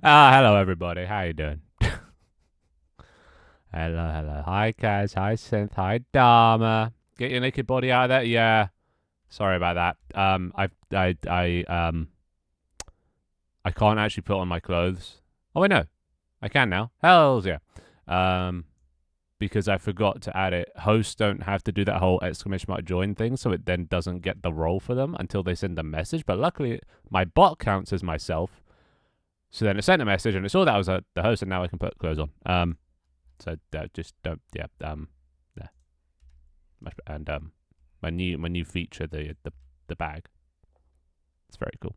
Hello everybody. How you doing? Hello. Hi Kaz. Hi Synth. Hi Dharma. Get your naked body out of there. Yeah. Sorry about that. I can't actually put on my clothes. Oh wait, no, I can now. Hells yeah. Um, because I forgot to add it. Hosts don't have to do that whole exclamation mark join thing, so it then doesn't get the role for them until they send a message. But luckily, my bot counts as myself. So then it sent a message and it saw that I was the host, and now I can put clothes on. So just don't, yeah, yeah, and my new feature, the bag, it's very cool.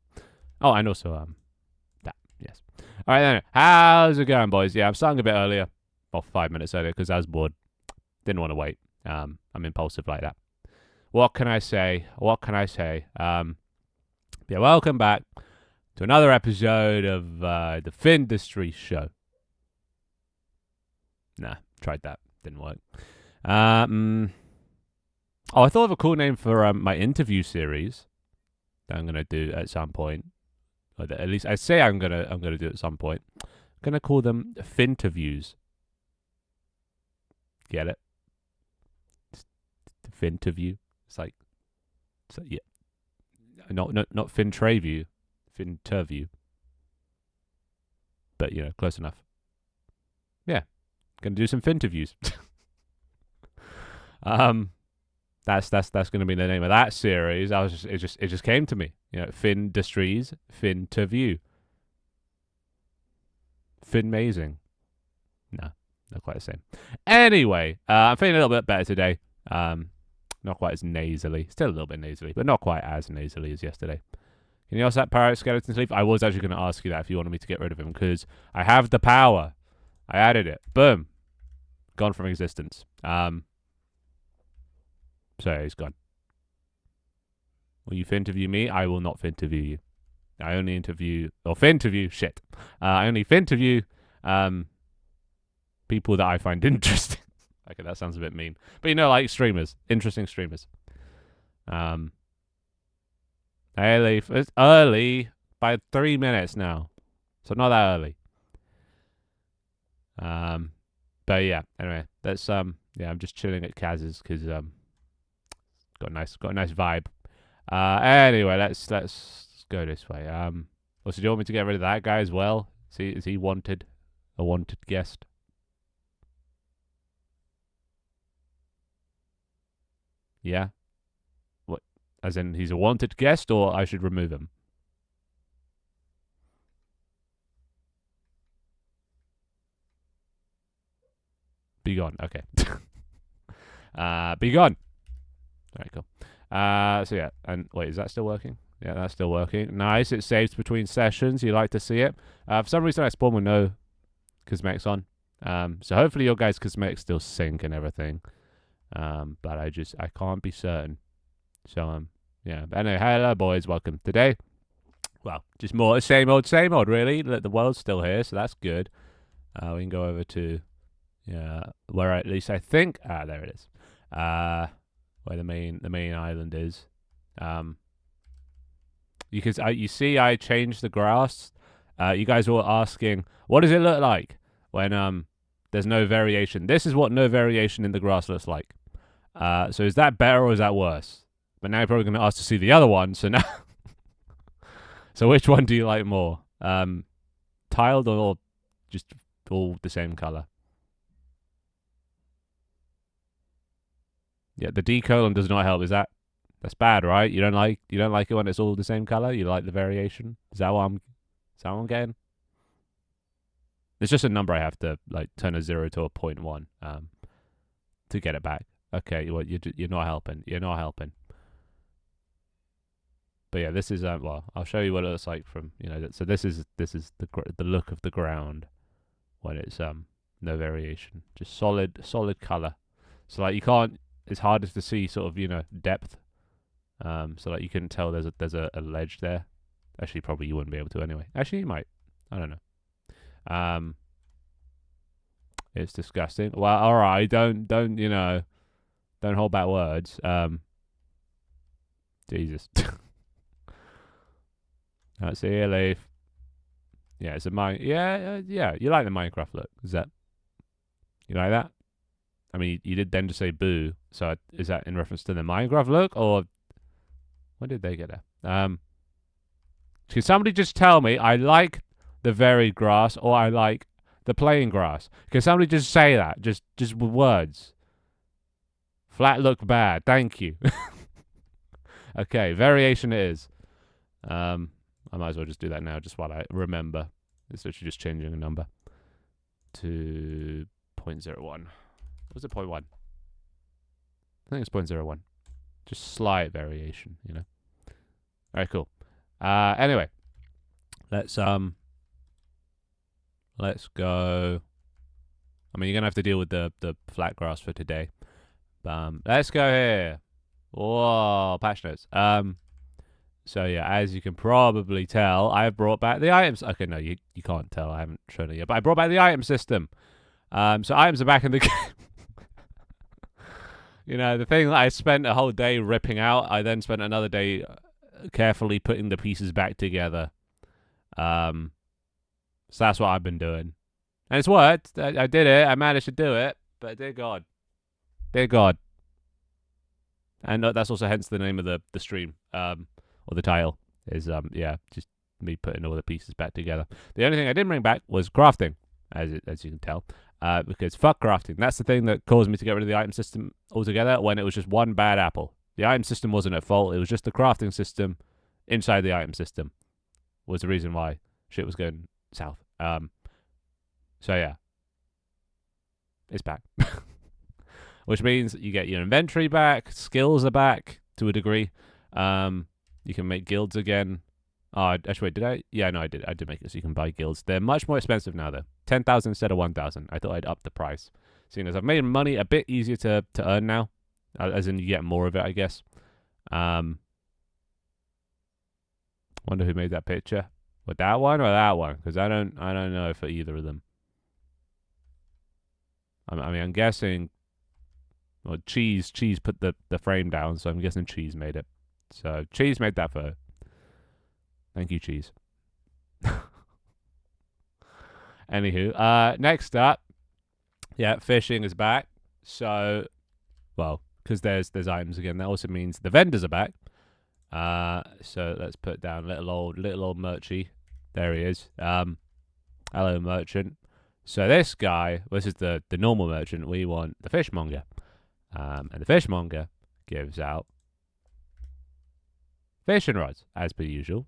Oh, and also that, yes. All right then, how's it going, boys? Yeah, I'm starting a bit earlier, well, 5 minutes earlier because I was bored, didn't want to wait. I'm impulsive like that. What can I say? Yeah, welcome back to another episode of the Findustry Show. Nah, tried that, didn't work. I thought of a cool name for my interview series that I'm gonna do at some point. Or at least I say I'm gonna do at some point. I'm gonna call them Finterviews. Get it? Finterview. It's like, so yeah, not Fintreview, Finterview. But close enough. Yeah, gonna do some Finterviews. That's going to be the name of that series. It just came to me. Findustries, Finterview, Finmazing. No, not quite the same. Anyway, I'm feeling a little bit better today. Not quite as nasally. Still a little bit nasally, but not quite as nasally as yesterday. Can you ask that parrot skeleton sleep? I was actually going to ask you that if you wanted me to get rid of him, because I have the power. I added it. Boom. Gone from existence. So he's gone. Will you finterview me? I will not finterview you. I only interview, or finterview, shit. I only finterview people that I find interesting. Okay, that sounds a bit mean. But like streamers, interesting streamers. Hey, it's early by 3 minutes now. So not that early. But yeah, anyway, that's yeah, I'm just chilling at Kaz's because got a nice vibe. Anyway, let's go this way. Also, do you want me to get rid of that guy as well? Is he wanted? A wanted guest? Yeah. What? As in, he's a wanted guest, or I should remove him? Be gone. Okay. Be gone. Very cool. So yeah, and wait, is that still working? Yeah, that's still working. Nice. It saves between sessions. You like to see it. For some reason, I spawn with no cosmetics on. So hopefully your guys' cosmetics still sync and everything. But I can't be certain. So yeah. But anyway, hello boys, welcome today. Well, just more same old, really. The world's still here, so that's good. We can go over to where at least I think there it is. Where the main island is. You see I changed the grass. You guys were asking, what does it look like when there's no variation? This is what no variation in the grass looks like. So is that better or is that worse? But now you're probably going to ask to see the other one. So now, so which one do you like more? Tiled or just all the same color? Yeah, the D colon does not help. That's bad, right? You don't like it when it's all the same color. You like the variation. Is that what I'm getting? It's just a number I have to turn a 0 to a 0.1 to get it back. Okay, well you're not helping. You're not helping. But yeah, this is well, I'll show you what it looks like from So this is the look of the ground when it's no variation, just solid color. So you can't. It's harder to see sort of depth. So you couldn't tell there's a ledge there. Actually, probably you wouldn't be able to anyway. Actually, you might. I don't know. It's disgusting. Well, all right. Don't hold back words. Jesus. Let's see you leave. Yeah, it's a mine. Yeah, yeah. You like the Minecraft look? Is that you like that? I mean, you did then just say boo. So is that in reference to the Minecraft look, or when did they get there? Can somebody just tell me I like the varied grass or I like the plain grass? Can somebody just say that? Just with words. Flat look bad. Thank you. Okay, variation it is. I might as well just do that now, just while I remember. It's literally just changing a number to 0.01. Was it 0.1? I think it's 0.01. Just slight variation, you know. All right, cool. Anyway, let's go. I mean, you're gonna have to deal with the flat grass for today. Let's go here. Whoa, patch notes. So yeah, as you can probably tell, I've brought back the items. Okay, no, you can't tell. I haven't shown it yet, but I brought back the item system. So items are back in the game. You know, the thing that I spent a whole day ripping out, I then spent another day carefully putting the pieces back together. So that's what I've been doing. And it's worked. I did it. I managed to do it. But dear God. Dear God. And that's also hence the name of the stream. Or the title. Is, just me putting all the pieces back together. The only thing I didn't bring back was crafting. As you can tell. Because fuck crafting. That's the thing that caused me to get rid of the item system altogether when it was just one bad apple. The item system wasn't at fault. It was just the crafting system inside the item system was the reason why shit was going south. So yeah. It's back. Which means you get your inventory back. Skills are back to a degree. You can make guilds again. Oh, actually, wait, did I? Yeah, no, I did. I did make it so you can buy guilds. They're much more expensive now, though. 10,000 instead of 1,000. I thought I'd up the price. Seeing as I've made money a bit easier to earn now. As in, you get more of it, I guess. Wonder who made that picture. With that one or that one? Because I don't know for either of them. I mean, I'm guessing... Well, Cheese put the frame down, so I'm guessing Cheese made it. So, Cheese made that photo. Thank you, Cheese. Anywho, next up, yeah, fishing is back. So, well, because there's items again, that also means the vendors are back. So let's put down little old Merchie. There he is. Hello, merchant. So this guy, this is the normal merchant. We want the fishmonger, and the fishmonger gives out fishing rods, as per usual.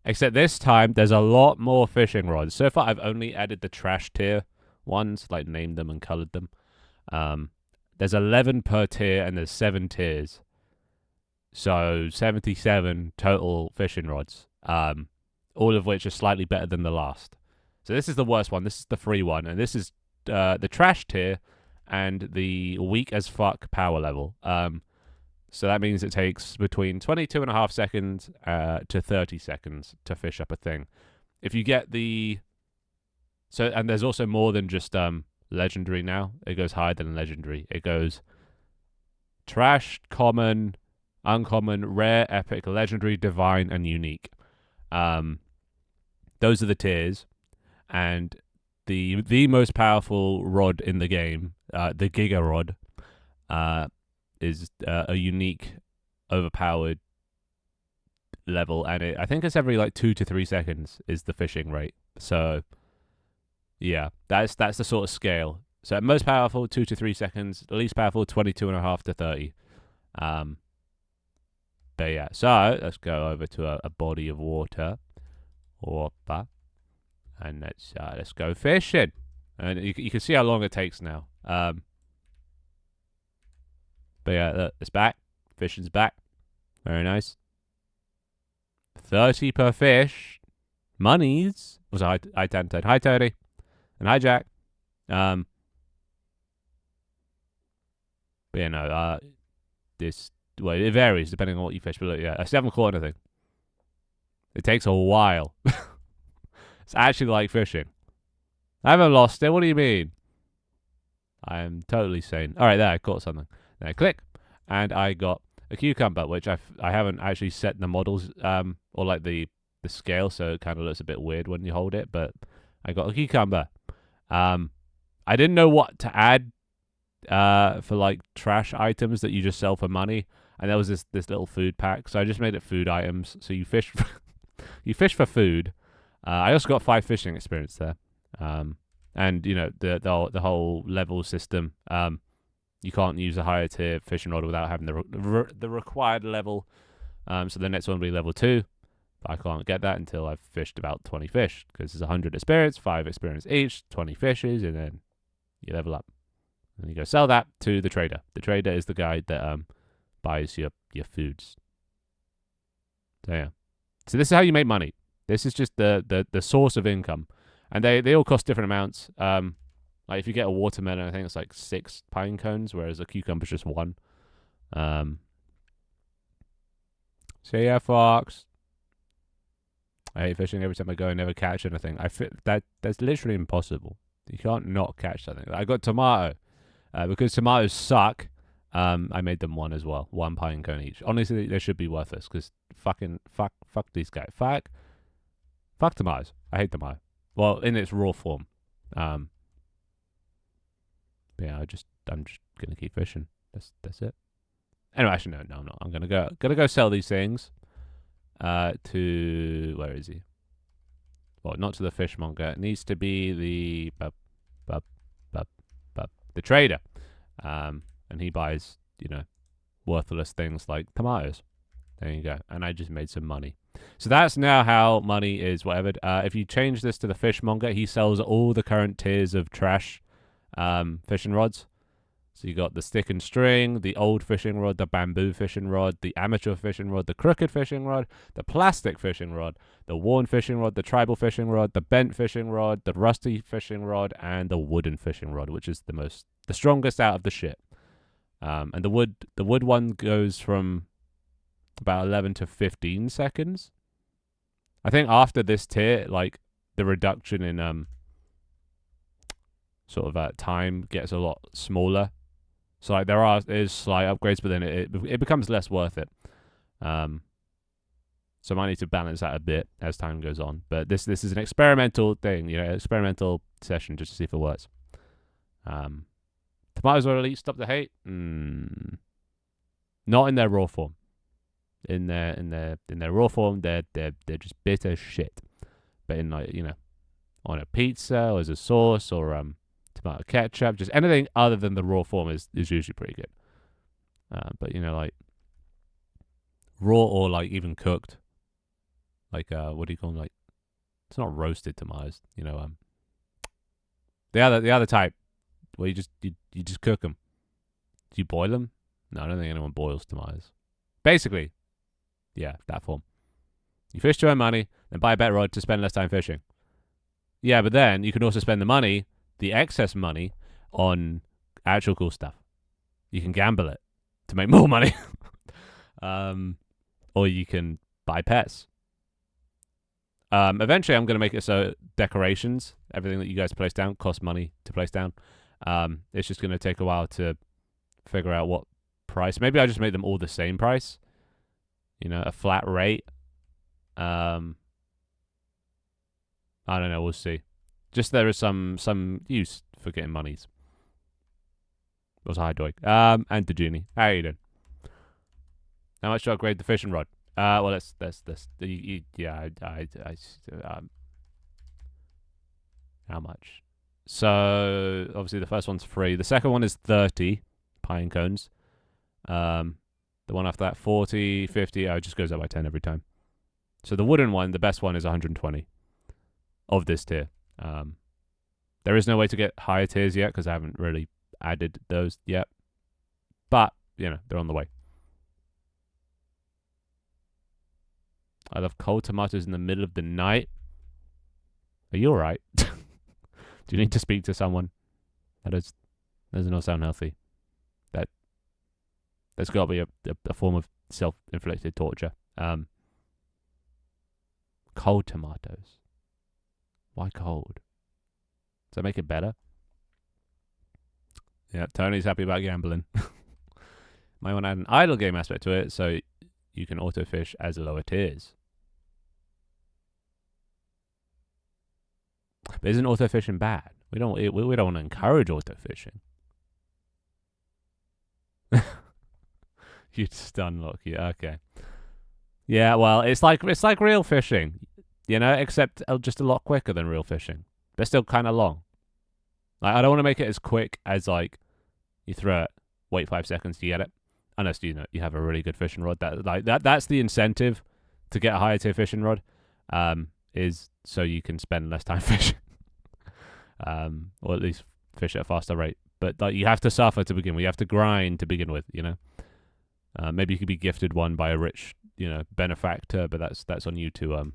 Except this time, there's a lot more fishing rods. So far, I've only added the trash tier ones, like named them and colored them. There's 11 per tier, and there's 7 tiers. So 77 total fishing rods, all of which are slightly better than the last. So this is the worst one. This is the free one, and this is the trash tier and the weak as fuck power level. So that means it takes between 22.5 seconds to 30 seconds to fish up a thing. If you get and there's also more than just legendary now. It goes higher than legendary. It goes trash, common, uncommon, rare, epic, legendary, divine, and unique. Those are the tiers. And the most powerful rod in the game, the Giga Rod, is a unique, overpowered level, and I think it's every like 2 to 3 seconds is the fishing rate. So yeah, that's the sort of scale. So at most powerful, 2 to 3 seconds. Least powerful, 22.5 to 30. But yeah, so let's go over to a body of water. Whoppa. And let's go fishing. And you can see how long it takes now. But yeah, look, it's back. Fishing's back. Very nice. 30 per fish. Monies. Was hi Tantan. Hi Tony. And hi Jack. But yeah, no, it varies depending on what you fish. But yeah, I still haven't caught anything. It takes a while. It's actually like fishing. I haven't lost it. What do you mean? I am totally sane. All right, there, I caught something. Then I click, and I got a cucumber, which I haven't actually set the models, or like the the scale, so it kind of looks a bit weird when you hold it. But I got a cucumber. I didn't know what to add for like trash items that you just sell for money, and there was this little food pack, so I just made it food items. So you fish, you fish for food. I also got 5 fishing experience there, and you know the whole level system. You can't use a higher tier fishing rod without having the required level. So the next one will be level 2. But I can't get that until I've fished about 20 fish, because there's 100 experience, 5 experience each, 20 fishes, and then you level up. And you go sell that to the trader. The trader is the guy that buys your foods. So yeah. So this is how you make money. This is just the source of income. And they all cost different amounts. Like if you get a watermelon, I think it's like 6 pine cones, whereas a cucumber's just 1. So yeah, Fox. I hate fishing. Every time I go, I never catch anything. That's literally impossible. You can't not catch something. I got tomato. Because tomatoes suck, I made them 1 as well. 1 pine cone each. Honestly, they should be worthless, because fuck these guys. Fuck tomatoes. I hate tomato. Well, in its raw form. Yeah, I'm just gonna keep fishing. That's it. Anyway, actually, no, I'm not. I'm gonna go sell these things. To where is he? Well, not to the fishmonger. It needs to be the trader. And he buys, worthless things like tomatoes. There you go. And I just made some money. So that's now how money is whatever. If you change this to the fishmonger, he sells all the current tiers of trash fishing rods. So you got the stick and string, the old fishing rod, the bamboo fishing rod, the amateur fishing rod, the crooked fishing rod, the plastic fishing rod, the worn fishing rod, the tribal fishing rod, the bent fishing rod, the rusty fishing rod, and the wooden fishing rod, which is the strongest out of the shit. And the wood one goes from about 11 to 15 seconds. I think after this tier, like the reduction in time gets a lot smaller. So like there's slight upgrades, but then it becomes less worth it. So I might need to balance that a bit as time goes on. But this is an experimental thing, experimental session just to see if it works. Tomatoes are elite. Stop the hate. Not in their raw form. In their raw form, they're just bitter shit. But in on a pizza or as a sauce or tomato ketchup, just anything other than the raw form is usually pretty good. But like raw or like even cooked, like what do you call them? Like it's not roasted tomatoes, the other type where you just cook them. Do you boil them? No, I don't think anyone boils tomatoes. Basically, yeah, that form. You fish to earn money, then buy a better rod to spend less time fishing. Yeah, but then you can also spend the excess money, on actual cool stuff. You can gamble it to make more money. Or you can buy pets. Eventually, I'm going to make it so decorations, everything that you guys place down, costs money to place down. It's just going to take a while to figure out what price. Maybe I just make them all the same price. A flat rate. I don't know. We'll see. Just there is some use for getting monies. Also, hi, Doig. And the genie. How are you doing? How much to upgrade the fishing rod? Well, that's how much? So obviously the first one's free. The second one is 30 pine cones. The one after that 40, 50. It just goes up by 10 every time. So the wooden one, the best one, is 120 of this tier. There is no way to get higher tiers yet because I haven't really added those yet. But, they're on the way. I love cold tomatoes in the middle of the night. Are you alright? Do you need to speak to someone? That does not sound healthy. That's got to be a form of self-inflicted torture. Cold tomatoes. Why cold? Does that make it better? Yeah, Tony's happy about gambling. Might want to add an idle game aspect to it so you can auto fish as lower tiers. But isn't auto fishing bad? We don't want to encourage auto fishing. You'd stun lock you. Okay. Yeah, well, it's like real fishing, except just a lot quicker than real fishing. But still kind of long. Like, I don't want to make it as quick as like you throw it, wait 5 seconds to get it, unless you have a really good fishing rod. That's the incentive to get a higher tier fishing rod, is so you can spend less time fishing, or at least fish at a faster rate. But like, you have to suffer to begin with. You have to grind to begin with. Maybe you could be gifted one by a rich, benefactor, but that's on you to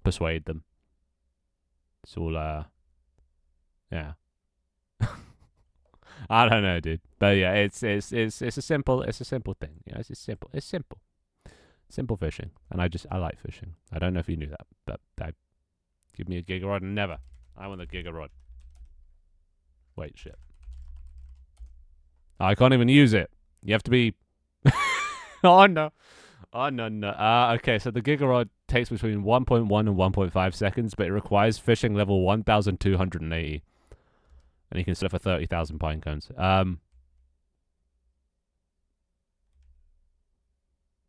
persuade them. It's all yeah. I don't know, dude. But yeah, it's a simple thing. It's simple. Simple fishing. And I like fishing. I don't know if you knew that, but give me a giga rod. Never. I want the giga rod. Wait, shit. I can't even use it. You have to be Oh no. Okay, so the giga rod takes between 1.1 and 1.5 seconds, but it requires fishing level 1,280. And you can sell it for 30,000 pine cones.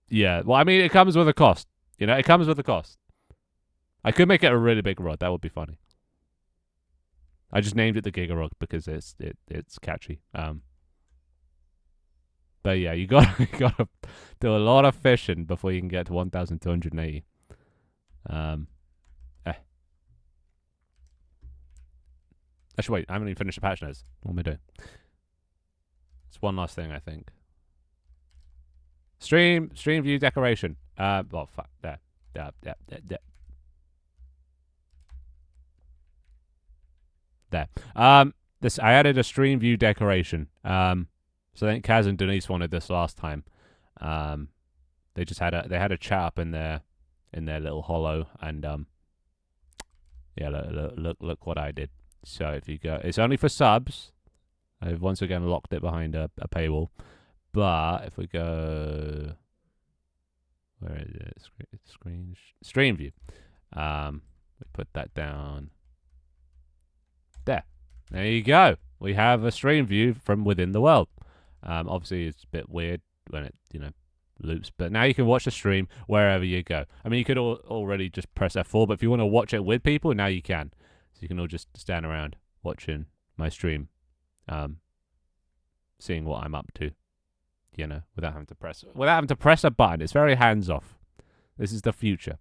Yeah, well, I mean, it comes with a cost. It comes with a cost. I could make it a really big rod. That would be funny. I just named it the Giga Rod because it's catchy. But yeah, you gotta do a lot of fishing before you can get to 1,280. Actually, wait, I haven't even finished the patch notes. What am I doing? It's one last thing, I think. Stream view decoration. Well, fuck. There. There. I added a stream view decoration. So I think Kaz and Denise wanted this last time. They just had a chat up in their little hollow, and yeah, look what I did. So if you go, it's only for subs. I've once again locked it behind a paywall. But if we go, where is it? Stream view. We put that down. There you go. We have a stream view from within the world. Obviously it's a bit weird when it loops, but now you can watch the stream wherever you go. I mean, you could already just press F4, but if you want to watch it with people, now you can. So you can all just stand around watching my stream, seeing what I'm up to, without having to press a button. It's very hands off. This is the future.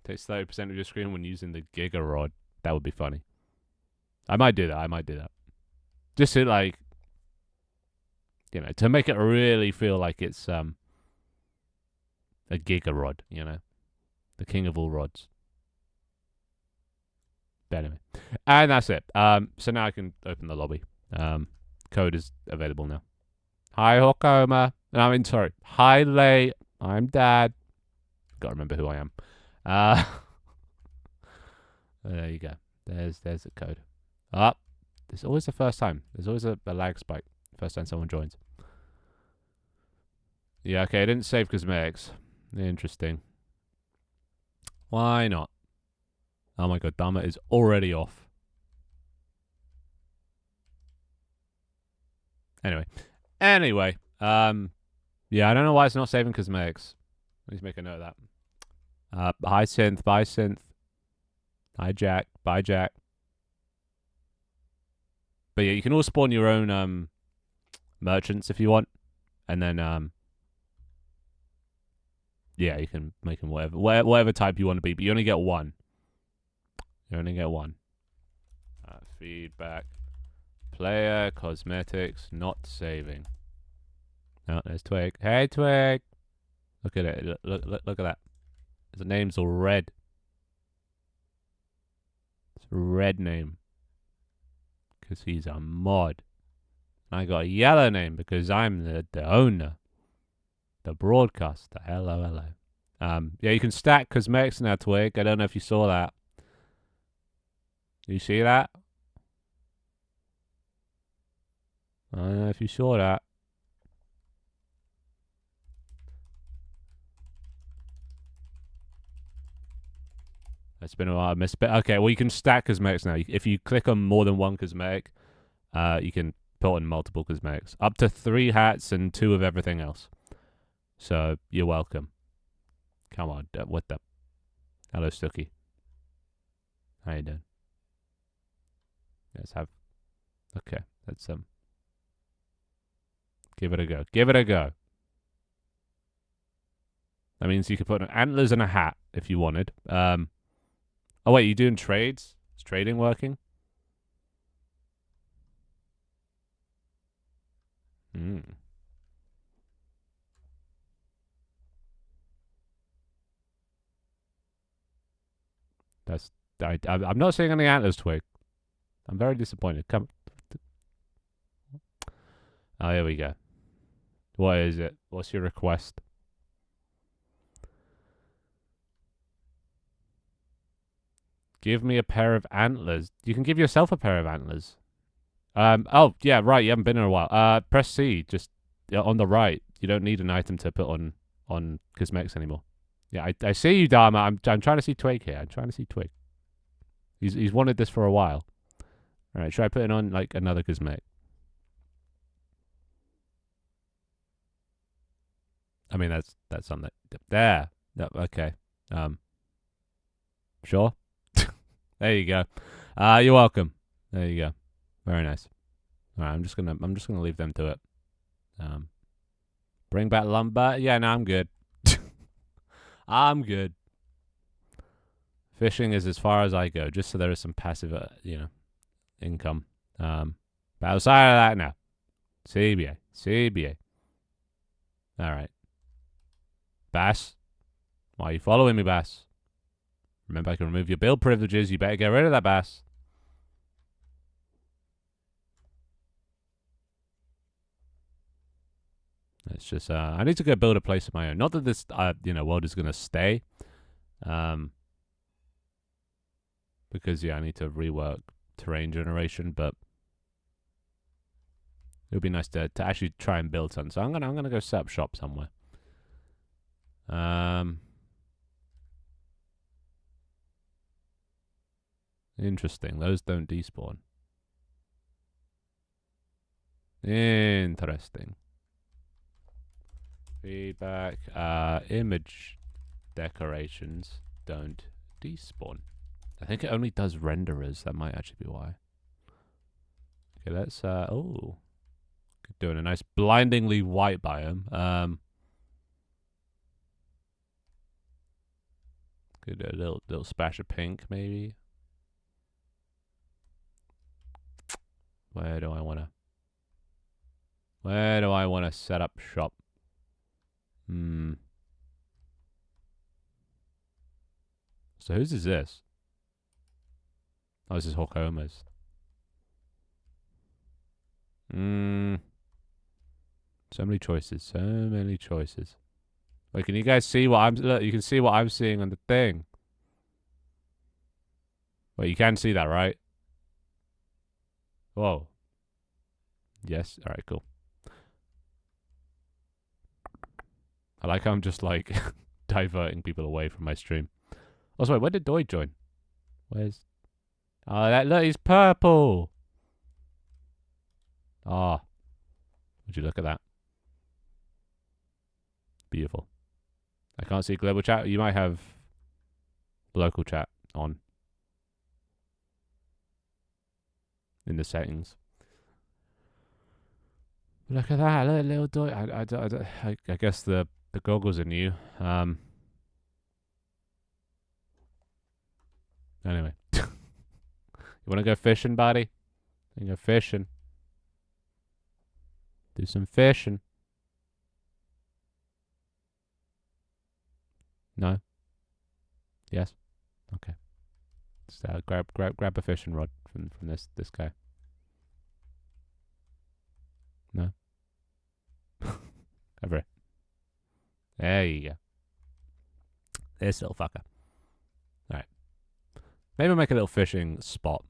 Takes 30% of your screen when using the Giga Rod. That would be funny. I might do that. Just to to make it really feel like it's a Giga Rod, the king of all rods. But anyway, and that's it. So now I can open the lobby. Code is available now. Hi, Hokoma. Sorry. Hi, Lay. I'm Dad. Gotta remember who I am. There you go. There's the code. There's always the first time. There's always a lag spike. First time someone joins. Yeah, okay. I didn't save cosmetics. Interesting. Why not? Oh my god, Dharma is already off. Anyway. Yeah, I don't know why it's not saving cosmetics. Let's make a note of that. Hi, Synth. Bye, Synth. Hi, Jack. Bye, Jack. But yeah, you can all spawn your own merchants if you want. And then, yeah, you can make them whatever type you want to be. But you only get one. Feedback. Player cosmetics not saving. No, there's Twig. Hey, Twig. Look at it. Look at that. The name's all red. It's a red name. Because he's a mod. And I got a yellow name because I'm the owner. The broadcaster. Hello. Yeah, you can stack cosmetics now, Twig. I don't know if you saw that. You see that? I don't know if you saw that. It's been a while. I missed it. Okay, well, you can stack cosmetics now. If you click on more than one cosmetic, you can put in multiple cosmetics. Up to 3 hats and 2 of everything else. So, you're welcome. Come on. What the? Hello, Stooky. How you doing? Let's have... Okay, let's, give it a go. Give it a go. That means you could put antlers and a hat if you wanted. Oh, wait, you doing trades? Is trading working? Hmm. I'm not seeing any antlers, Twig. I'm very disappointed. Come. Oh, here we go. What is it? What's your request? Give me a pair of antlers. You can give yourself a pair of antlers. Oh, yeah, right. You haven't been in a while. Press C. Just on the right. You don't need an item to put on cosmetics anymore. Yeah, I see you, Dharma. I'm trying to see Twig here. I'm trying to see Twig. He's wanted this for a while. All right, should I put it on like another cosmetic? I mean, that's on there. Yep, okay. Sure. There you go. You're welcome. There you go. Very nice. All right, I'm just gonna leave them to it. Bring back lumber. Yeah, no, I'm good. I'm good. Fishing is as far as I go, just so there is some passive, income. But outside of that, no. CBA. All right. Bass, why are you following me, Bass? Remember, I can remove your build privileges. You better get rid of that, Bass. It's just, I need to go build a place of my own. Not that this, world is going to stay. Because, yeah, I need to rework terrain generation, but it would be nice to actually try and build something. So I'm gonna go set up shop somewhere. Interesting. Those don't despawn. Interesting. Feedback. Image decorations don't despawn. I think it only does renderers. That might actually be why. Okay, let's doing a nice blindingly white biome. Could do a little splash of pink maybe. Where do I wanna set up shop? So whose is this? Oh, this is Hokoma's. So many choices. Wait, can you guys see what look, you can see what I'm seeing on the thing. Wait, you can see that, right? Whoa. Yes. All right, cool. I like how I'm just like diverting people away from my stream. Also, wait, when did Doy join? Where's... Oh, look, he's purple. Ah. Would you look at that? Beautiful. I can't see global chat. You might have local chat on in the settings. Look at that, little Doy. I guess the goggles are new. Anyway. You want to go fishing, buddy? You can go fishing. Do some fishing. No? Yes? Okay. Just grab a fishing rod from this guy. No? Over here. There you go. This little fucker. Alright. Maybe we'll make a little fishing spot.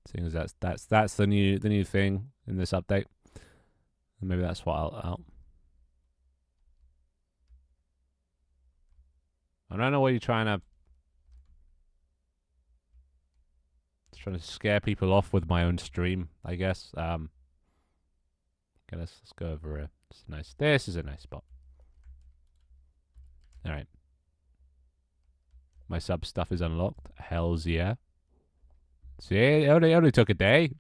Seeing as that's the new thing in this update. And maybe that's what I'll I don't know what you're trying to Just trying to scare people off with my own stream, I guess. Okay, let's go over here. It's nice. This is a nice spot. All right. My sub stuff is unlocked. Hells yeah. See, it only took a day.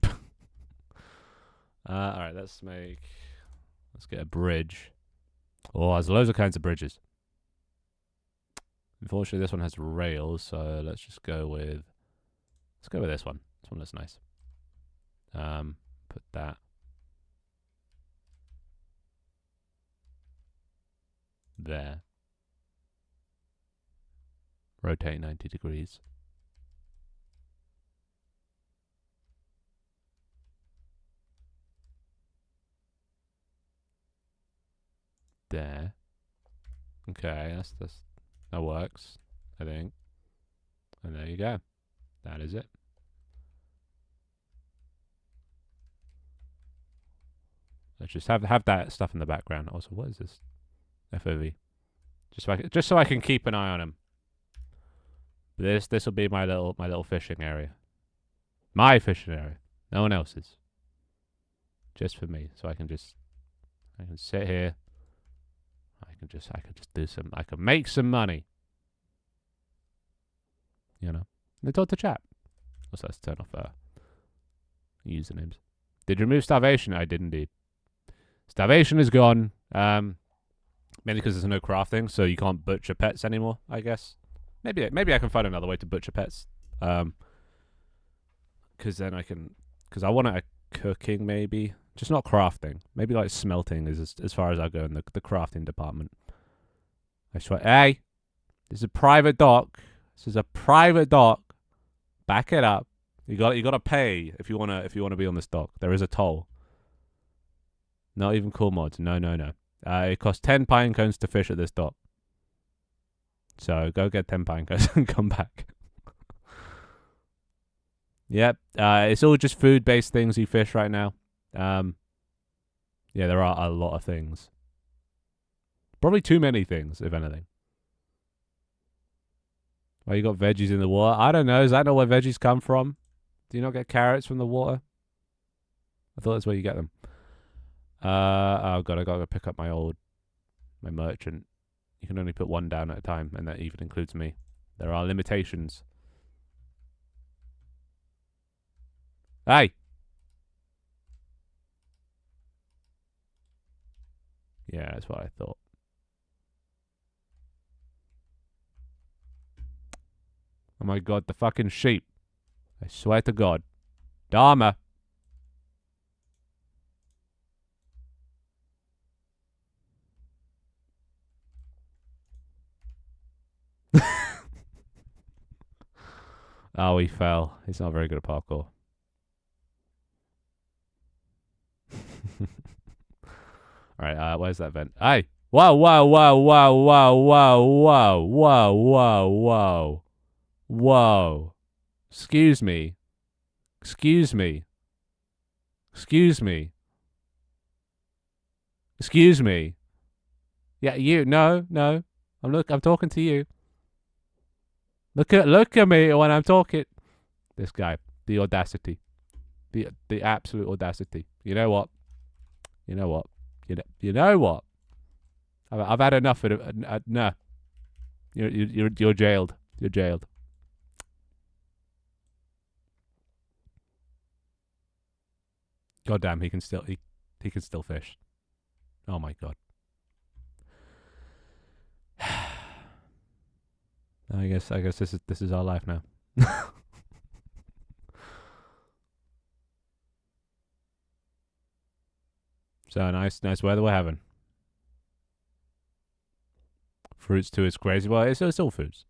All right, let's get a bridge. Oh, there's loads of kinds of bridges. Unfortunately, this one has rails, so let's just go with this one. This one looks nice. Put that there. Rotate 90 degrees. There. Okay, that works, I think. And there you go. That is it. Let's just have that stuff in the background. Also, what is this? FOV. Just so I can keep an eye on him. This will be my little fishing area. My fishing area. No one else's. Just for me. So I can sit here. I can just I can make some money. You know. They talk to chat. Also, let's turn off usernames. Did you remove starvation? I did indeed. Starvation is gone. Mainly because there's no crafting, so you can't butcher pets anymore, I guess. Maybe I can find another way to butcher pets. Because then because I want a cooking maybe. Just not crafting. Maybe like smelting is as far as I go in the crafting department. I swear. Hey! This is a private dock. This is a private dock. Back it up. You got to pay if you wanna be on this dock. There is a toll. Not even cool mods. No. It costs 10 pine cones to fish at this dock. So go get 10 pine cones and come back. Yep. It's all just food-based things you fish right now. Yeah, there are a lot of things. Probably too many things, if anything. Well, you got veggies in the water. I don't know. Is that not where veggies come from? Do you not get carrots from the water? I thought that's where you get them. Oh god, I gotta pick up my merchant. You can only put one down at a time, and that even includes me. There are limitations. Hey! Yeah, that's what I thought. Oh my god, the fucking sheep. I swear to god. Dharma! Oh, he fell. He's not very good at parkour. Alright, where's that vent? Hey! Whoa! Whoa. Excuse me. Yeah, you. No. I'm talking to you. Look at me when I'm talking. This guy. The audacity. The absolute audacity. You know what? I've had enough of it. No. You're jailed. You're jailed. God damn, he can still fish. Oh my god. I guess this is our life now. So nice weather we're having. Fruits too is crazy. Well, it's all fruits.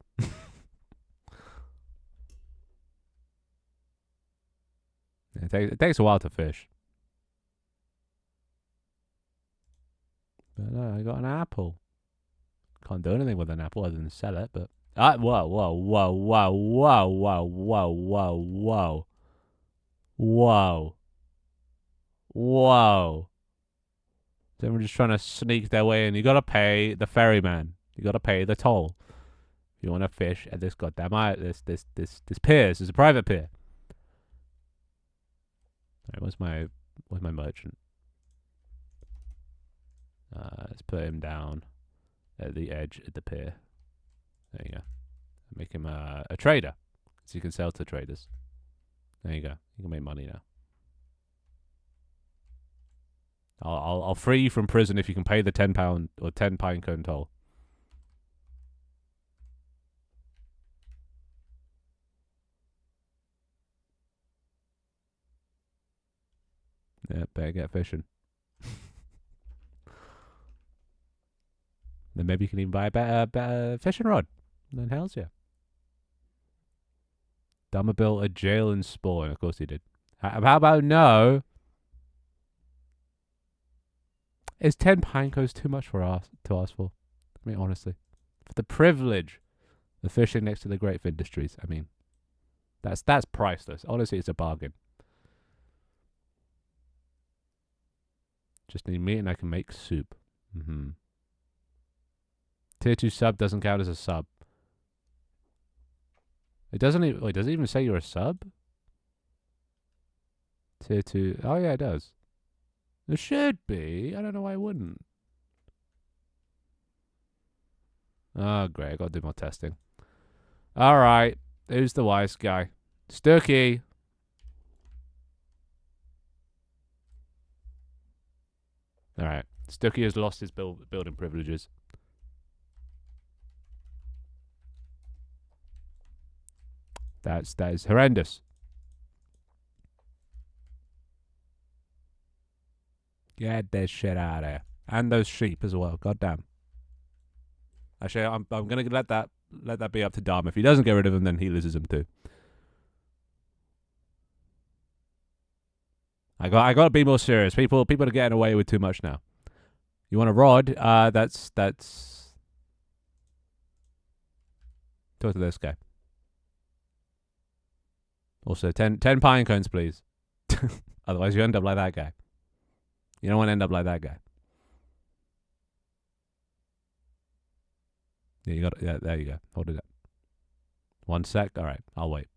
It takes a while to fish. But no, I got an apple. Can't do anything with an apple other than sell it, but whoa. Someone just trying to sneak their way in. You gotta pay the ferryman. You gotta pay the toll. If you wanna fish at this goddamn this pier. This is a private pier. Alright, where's my merchant? Let's put him down at the edge of the pier. There you go. Make him a trader, so you can sell to traders. There you go. You can make money now. I'll free you from prison if you can pay the £10 or 10 pinecone toll. Yeah, better get fishing. Then maybe you can even buy a better fishing rod. Then hell's yeah. Dummer built a jail and spawn. Of course he did. How about no? Is 10 pinecones too much for us to ask for? I mean, honestly. For the privilege of fishing next to the great industries. I mean, that's priceless. Honestly, it's a bargain. Just need meat and I can make soup. Mm-hmm. Tier 2 sub doesn't count as a sub. It doesn't even... Wait, does it even say you're a sub? Tier 2... Oh, yeah, it does. It should be. I don't know why it wouldn't. Oh, great. I got to do more testing. All right. Who's the wise guy? Stucky. All right. Stucky has lost his building privileges. That is horrendous. Get this shit out of here. And those sheep as well. God damn. Actually, I'm gonna let that be up to Dom. If he doesn't get rid of them, then he loses them too. I got to be more serious. People are getting away with too much now. You want a rod? That's talk to this guy. Also, 10 pine cones, please. Otherwise, you end up like that guy. You don't want to end up like that guy. Yeah, you got it. Yeah, there you go. Hold it up. 1 sec. All right, I'll wait.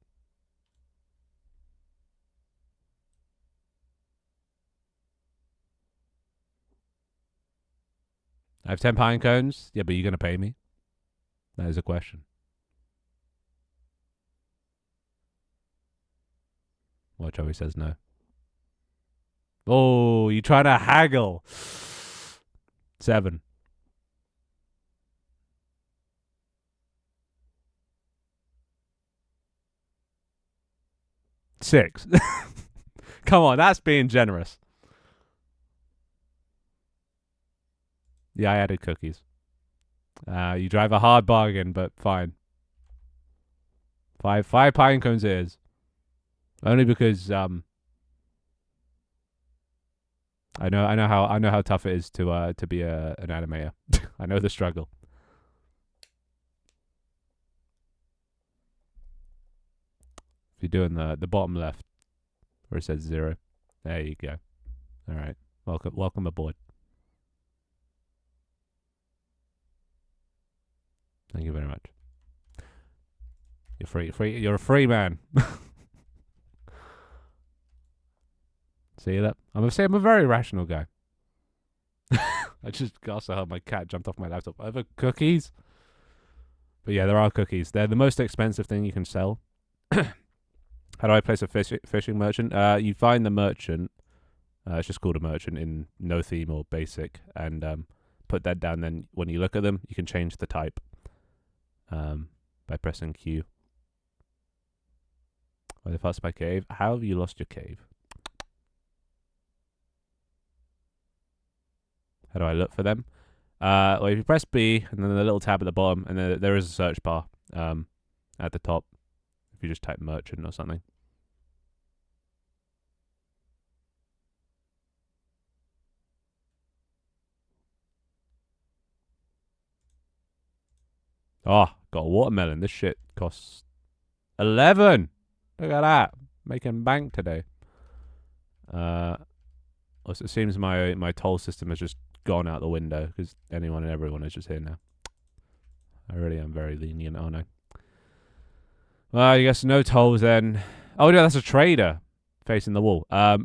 I have 10 pine cones. Yeah, but you're gonna pay me? That is a question. Watch how he says no. Oh, you trying to haggle? 7. Six. Come on, that's being generous. Yeah, I added cookies. You drive a hard bargain, but fine. Five pine cones it is. Only because I know how tough it is to be an animator. I know the struggle. If you're doing the bottom left where it says 0, there you go. All right, welcome aboard. Thank you very much. You're free. You're a free man. See that? I'm a very rational guy. I just also heard my cat jumped off my laptop. Over cookies? But yeah, there are cookies. They're the most expensive thing you can sell. How do I place a fishing merchant? You find the merchant. It's just called a merchant in no theme or basic, and put that down. Then when you look at them, you can change the type by pressing Q. Why the fuck's my cave? How have you lost your cave? How do I look for them? Well, if you press B and then the little tab at the bottom, and then there is a search bar at the top. If you just type merchant or something. Oh, got a watermelon. This shit costs 11. Look at that. Making bank today. Also, it seems my toll system has just gone out the window because anyone and everyone is just here now. I really am very lenient, aren't I? Well, I guess no tolls then. Oh, no, that's a trader. facing the wall. Don't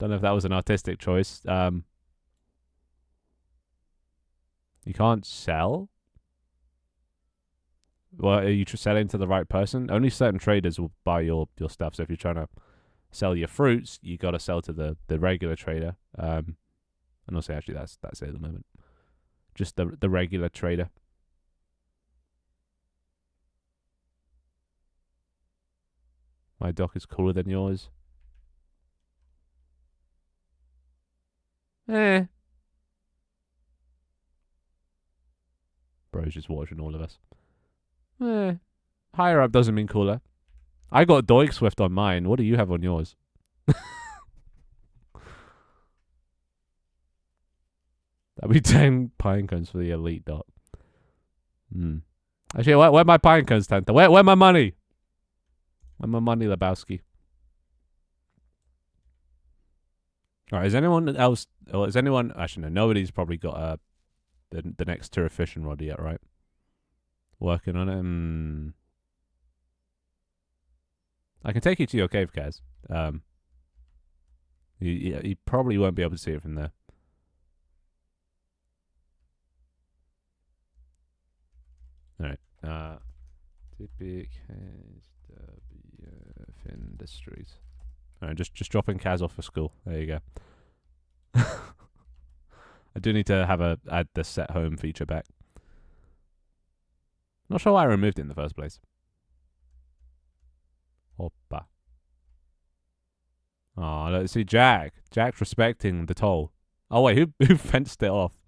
know if that was an artistic choice. You can't sell? Well, are you selling to the right person? Only certain traders will buy your stuff. So if you're trying to sell your fruits, you got to sell to the regular trader. And also, actually, that's it at the moment. Just the regular trader. My dock is cooler than yours. Bro's just watching all of us. Higher up doesn't mean cooler. I got Doig Swift on mine. What do you have on yours? That'd be 10 pine cones for the elite dot. Actually, where my pine cones, Tanta? Where my money? Where my money, Lebowski? Alright, is anyone else... Or is anyone... Actually, no. Nobody's probably got the next tier of Fishin rod yet, right? Working on it. I can take you to your cave, Kaz. You probably won't be able to see it from there. Alright. Typic HWF Industries. Alright, just dropping Kaz off for school. There you go. I do need to add the set home feature back. Not sure why I removed it in the first place. Hoppa. Oh, let's see Jack. Jack's respecting the toll. Oh wait, who fenced it off?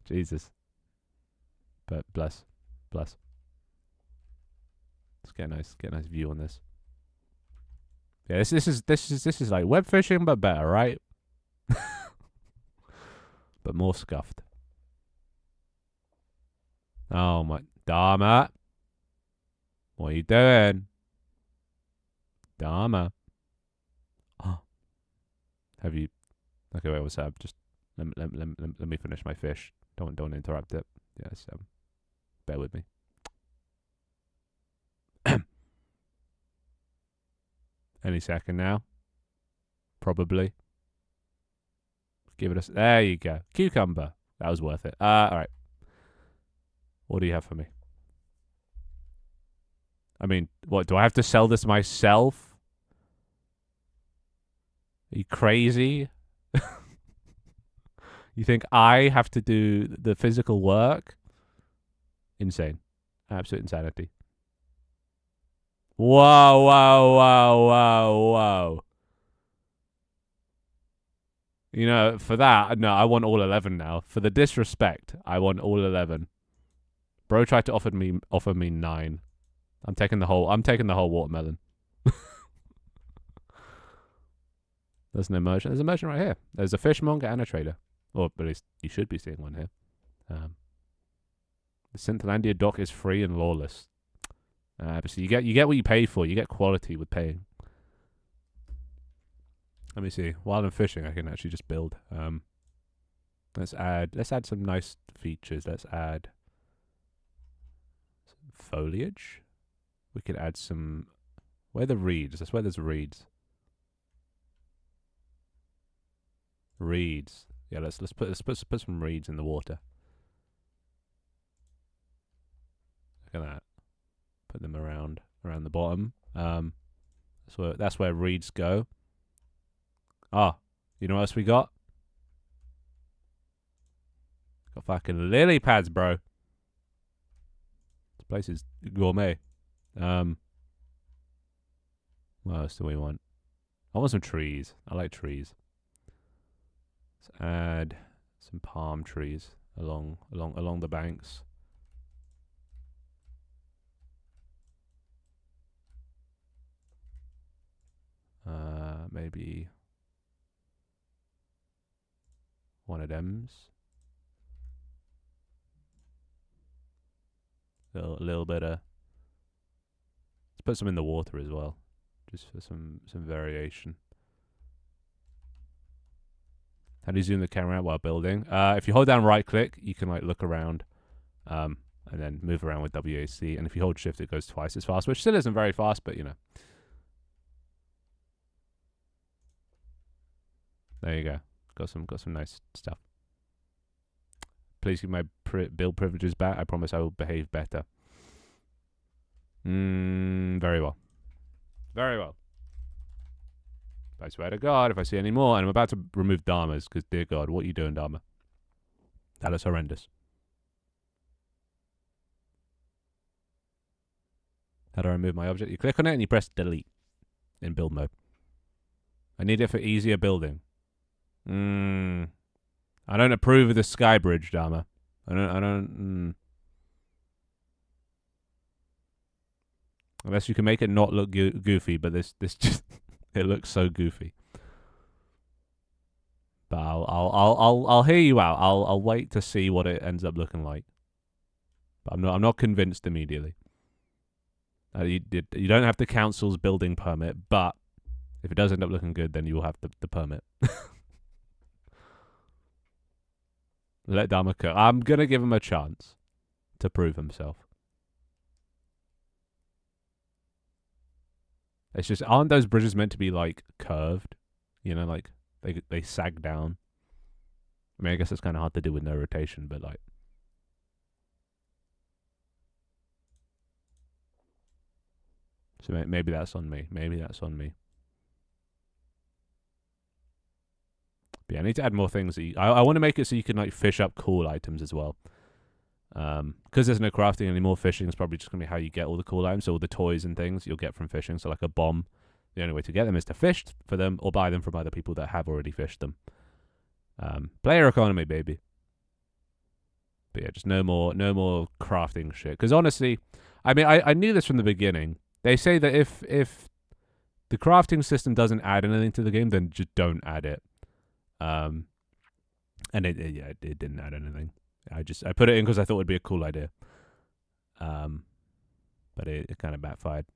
Jesus. But bless. Let's get a nice view on this. Yeah, this is like web fishing but better, right? But more scuffed. Oh my Dharma. What are you doing? Dharma. Oh. Have you okay, wait, what's up? Just let me finish my fish. Don't interrupt it. Yes, bear with me. Any second now. Probably. Give it a... There you go. Cucumber. That was worth it. Alright. What do you have for me? I mean, what? Do I have to sell this myself? Are you crazy? You think I have to do the physical work? Insane. Absolute insanity. Whoa. You know, for that, no, I want all 11 now. For the disrespect, I want all 11. Bro tried to offer me 9. I'm taking the whole watermelon. There's no merchant. There's a merchant right here. There's a fishmonger and a trader. Or at least you should be seeing one here. The Synthlandia dock is free and lawless. But so you get what you pay for. You get quality with paying. Let me see. While I'm fishing, I can actually just build. Let's add some nice features. Let's add some foliage. We could add some. Where are the reeds? That's where there's reeds. Reeds. Yeah, let's put some reeds in the water. Look at that. Put them around the bottom. That's where reeds go. Ah, you know what else we got? Got fucking lily pads, bro. This place is gourmet. What else do we want? I want some trees. I like trees. Let's add some palm trees along the banks. Maybe one of them's. A little bit of. Let's put some in the water as well, just for some variation. How do you zoom the camera out while building? If you hold down right click, you can like look around, and then move around with WASD. And if you hold shift, it goes twice as fast, which still isn't very fast, but you know. There you go. Got some nice stuff. Please give my build privileges back. I promise I will behave better. Very well. Very well. I swear to God, if I see any more, and I'm about to remove Dharmas, because dear God, what are you doing, Dharma? That is horrendous. How do I remove my object? You click on it and you press delete in build mode. I need it for easier building. I don't approve of the sky bridge, Dharma. I don't. Unless you can make it not look goofy, but this just it looks so goofy. But I'll hear you out. I'll wait to see what it ends up looking like. But I'm not convinced immediately. You don't have the council's building permit, but if it does end up looking good, then you will have the permit. Let Dharma cook. I'm gonna give him a chance to prove himself. It's just, aren't those bridges meant to be like curved? You know, like they sag down. I mean, I guess it's kind of hard to do with no rotation, but like. So maybe that's on me. Maybe that's on me. But yeah, I need to add more things. I want to make it so you can like fish up cool items as well. Because there's no crafting anymore, fishing is probably just going to be how you get all the cool items. So all the toys and things you'll get from fishing. So like a bomb, the only way to get them is to fish for them or buy them from other people that have already fished them. Player economy, baby. But yeah, just no more crafting shit. Because honestly, I mean, I knew this from the beginning. They say that if the crafting system doesn't add anything to the game, then just don't add it. And it didn't add anything. I put it in because I thought it'd be a cool idea. But it kind of backfired.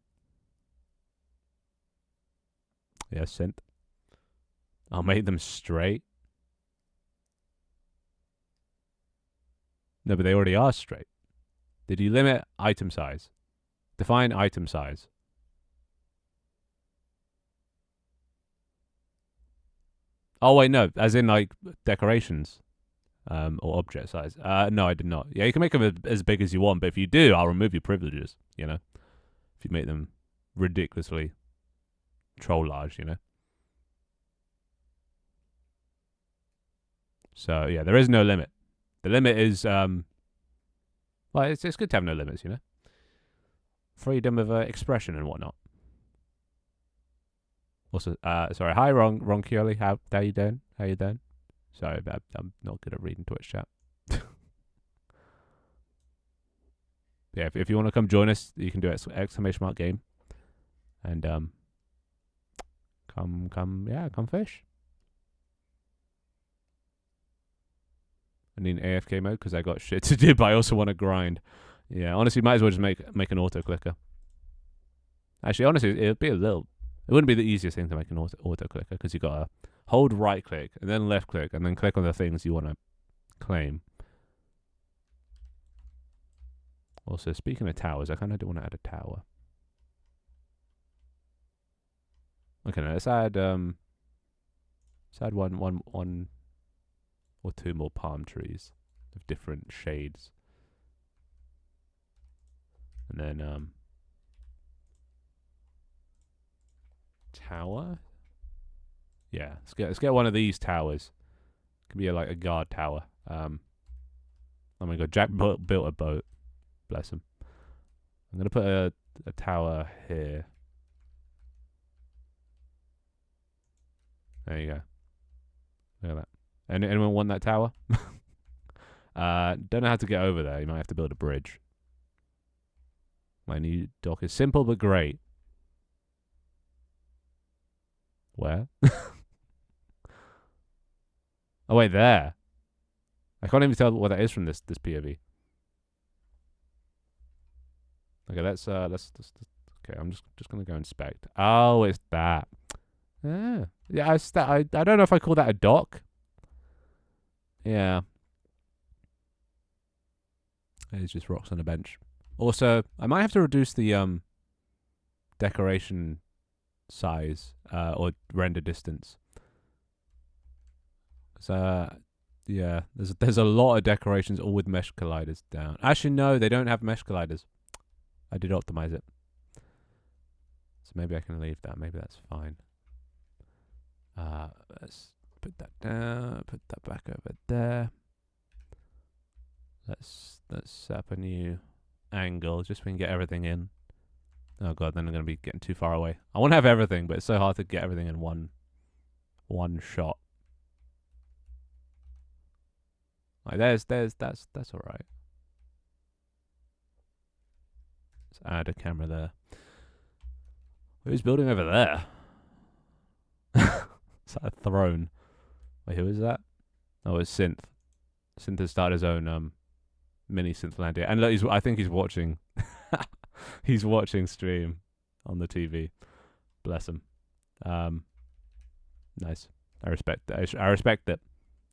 Yeah, synth. I'll make them straight. No, but they already are straight. Did you limit item size? Define item size. Oh wait, no, as in like decorations, or object size. No, I did not. Yeah, you can make them as big as you want, but if you do, I'll remove your privileges. You know, if you make them ridiculously troll large, you know. So yeah, there is no limit. The limit is well, it's good to have no limits, you know. Freedom of expression and whatnot. Also, sorry, hi, wrong Kioli. How you doing? How you doing? Sorry, I'm not good at reading Twitch chat. Yeah, if you want to come join us, you can do !game, and come fish. I need an AFK mode because I got shit to do, but I also want to grind. Yeah, honestly, might as well just make an auto clicker. Actually, honestly, it'd be it wouldn't be the easiest thing to make an auto clicker because you got to hold right click and then left click and then click on the things you want to claim. Also, speaking of towers, I kind of do want to add a tower. Okay, now let's add one or two more palm trees of different shades. And then tower. Yeah, let's get one of these towers. Could be like a guard tower. Oh my god, Jack built a boat. Bless him. I'm gonna put a tower here. There you go. Look at that. Anyone want that tower? Don't know how to get over there. You might have to build a bridge. My new dock is simple but great. Where? Oh wait, there. I can't even tell what that is from this POV. Okay, let's okay. I'm just gonna go inspect. Oh, it's that. Yeah, I don't know if I call that a dock. Yeah, it's just rocks on a bench. Also, I might have to reduce the decoration size or render distance. 'Cause, yeah, there's a lot of decorations all with mesh colliders down. Actually, no, they don't have mesh colliders. I did optimize it. So maybe I can leave that. Maybe that's fine. Let's put that down. Put that back over there. Let's set up a new angle just so we can get everything in. Oh god, then I'm gonna be getting too far away. I want to have everything, but it's so hard to get everything in one shot. Like that's all right. Let's add a camera there. Who's building over there? Is that a throne? Wait, who is that? Oh, it's Synth. Synth has started his own mini Synthlandia, and look, I think he's watching. He's watching stream on the TV. Bless him. Nice. I respect it. I respect it.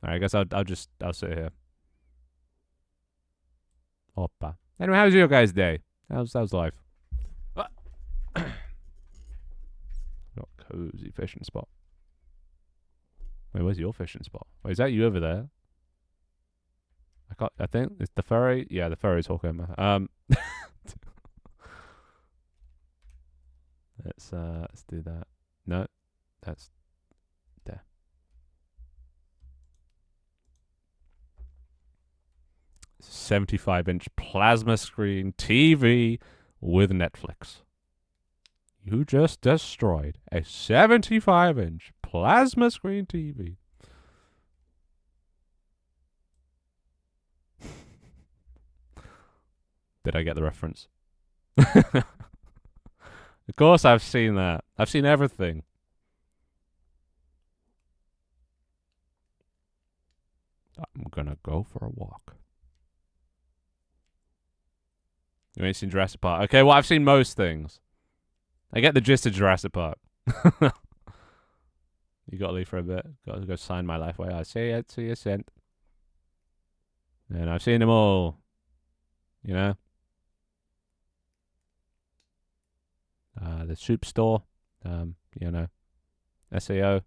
Alright, I guess I'll sit here. Oppa. Anyway, how's your guys' day? How's life? Got cozy fishing spot. Wait, where's your fishing spot? Wait, is that you over there? I think it's the furry. Yeah, the furry's Hawkeye. Let's do that. No, that's there. 75-inch plasma screen TV with Netflix. You just destroyed a 75-inch plasma screen TV. Did I get the reference? Of course I've seen that. I've seen everything. I'm gonna go for a walk. You ain't seen Jurassic Park. Okay, well, I've seen most things. I get the gist of Jurassic Park. You gotta leave for a bit. Gotta go sign my life away. I see it, see you sent. And I've seen them all. You know? The soup store. You know. SAO.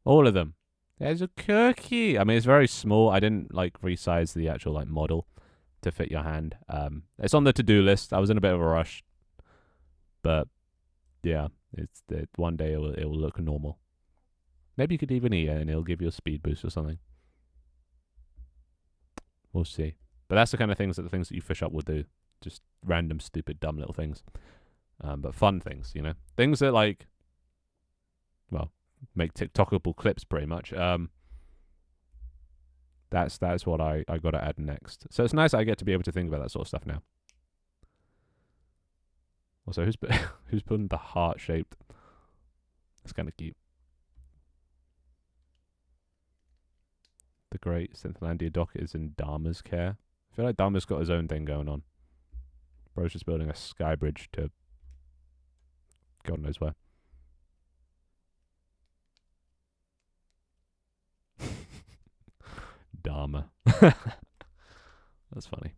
All of them. There's a cookie. I mean, it's very small. I didn't like resize the actual like model to fit your hand. It's on the to-do list. I was in a bit of a rush, but yeah, one day it will look normal. Maybe you could even eat it and it'll give you a speed boost or something. We'll see. But that's the kind of things that you fish up will do. Just random, stupid, dumb little things. But fun things, you know, things that like, well, make TikTokable clips pretty much. That's what I got to add next. So it's nice I get to be able to think about that sort of stuff now. Also, who's putting the heart shaped? That's kind of cute. The great Synthlandia dock is in Dharma's care. I feel like Dharma's got his own thing going on. Bro's just building a sky bridge to God knows where. Dharma. That's funny.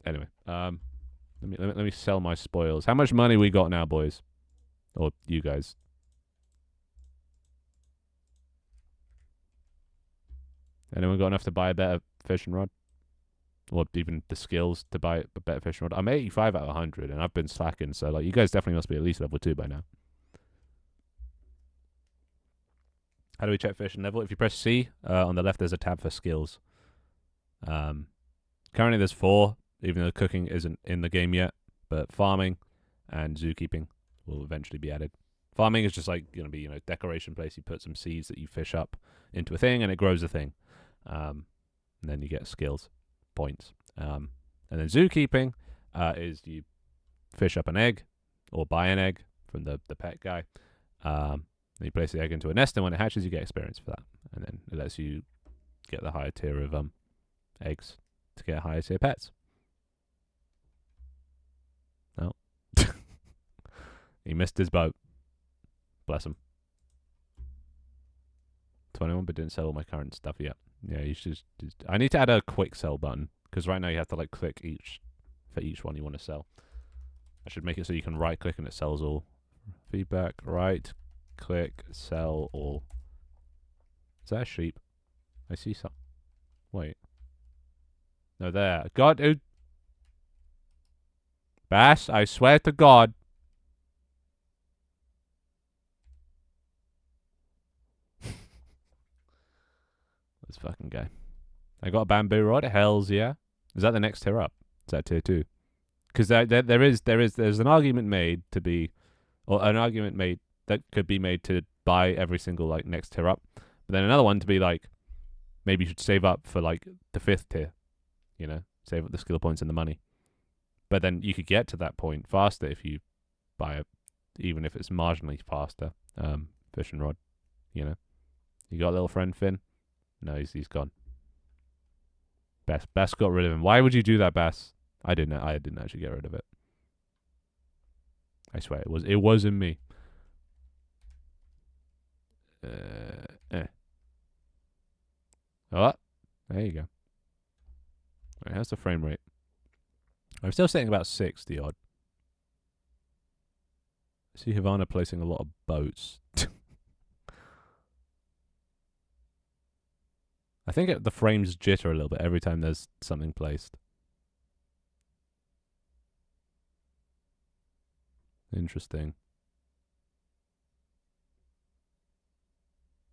Anyway, let me sell my spoils. How much money we got now, boys? Or you guys? Anyone got enough to buy a better fishing rod? Or even the skills to buy a better fishing rod? I'm 85 out of 100, and I've been slacking, so like you guys definitely must be at least level 2 by now. How do we check fishing level? If you press C, on the left there's a tab for skills. Currently there's 4, even though cooking isn't in the game yet, but farming and zookeeping will eventually be added. Farming is just like going to be, decoration place. You put some seeds that you fish up into a thing and it grows a thing. And then you get skills points. And then zookeeping is you fish up an egg or buy an egg from the pet guy. Then you place the egg into a nest, and when it hatches, you get experience for that. And then it lets you get the higher tier of eggs to get higher tier pets. No. He missed his boat. Bless him. 21, but didn't sell all my current stuff yet. Yeah, you should just I need to add a quick sell button, because right now you have to like click for each one you want to sell. I should make it so you can right click and it sells all. Feedback, right click, sell all. Is that a sheep? I see some. Wait. No, there. God, dude. Bass, I swear to God. This fucking guy. I got a bamboo rod. Hells yeah. Is that the next tier up? Is that tier 2? Because there's an argument made to be, or an argument made that could be made to buy every single like next tier up, but then another one to be like, maybe you should save up for like the 5th tier, you know, save up the skill points and the money. But then you could get to that point faster if you buy it, even if it's marginally faster. Fishing rod, you know. You got a little friend Finn? No, he's gone. Bass got rid of him. Why would you do that, Bass? I didn't actually get rid of it. I swear it wasn't me. Oh, there you go. Right, how's the frame rate? I'm still setting about 60 odd. I see Havana placing a lot of boats. I think the frames jitter a little bit every time there's something placed. Interesting.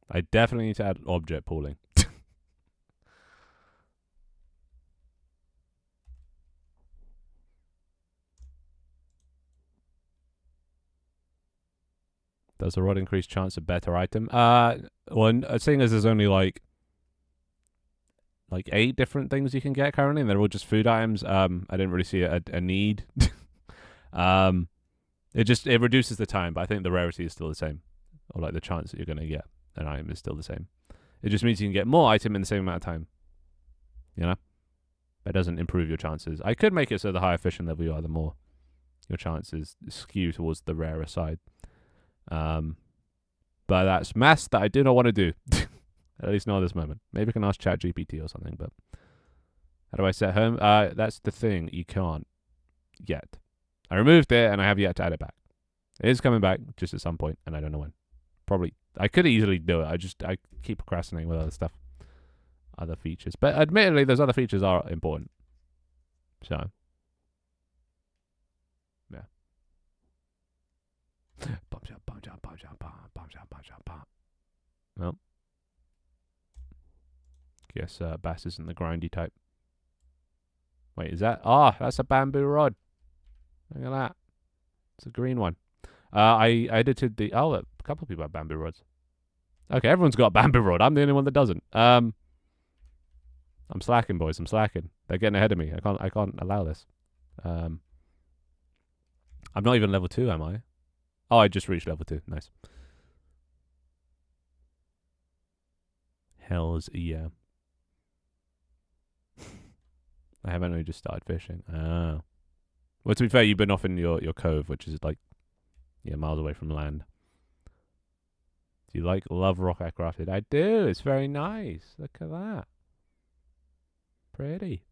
I definitely need to add object pooling. Does the rod increase chance of better item? Well, seeing as there's only like 8 different things you can get currently, and they're all just food items. I didn't really see a need. It reduces the time, but I think the rarity is still the same, or like the chance that you're gonna get an item is still the same. It just means you can get more item in the same amount of time. You know, that doesn't improve your chances. I could make it so the higher fishing level you are, the more your chances skew towards the rarer side. But that's maths that I do not want to do. At least not at this moment. Maybe I can ask ChatGPT or something, but how do I set home? That's the thing. You can't yet. I removed it and I have yet to add it back. It is coming back just at some point, and I don't know when. Probably. I could easily do it. I keep procrastinating with other stuff. Other features. But admittedly, those other features are important. So. Yeah. Well. Guess Bass isn't the grindy type. Wait, is that? That's a bamboo rod. Look at that. It's a green one. I edited the... a couple of people have bamboo rods. Okay, everyone's got a bamboo rod. I'm the only one that doesn't. I'm slacking, boys. I'm slacking. They're getting ahead of me. I can't allow this. I'm not even level 2, am I? Oh, I just reached level 2. Nice. Hells yeah. I haven't only just started fishing. Oh. Well, to be fair, you've been off in your cove, which is like, miles away from land. Do you love rock I crafted? I do. It's very nice. Look at that. Pretty.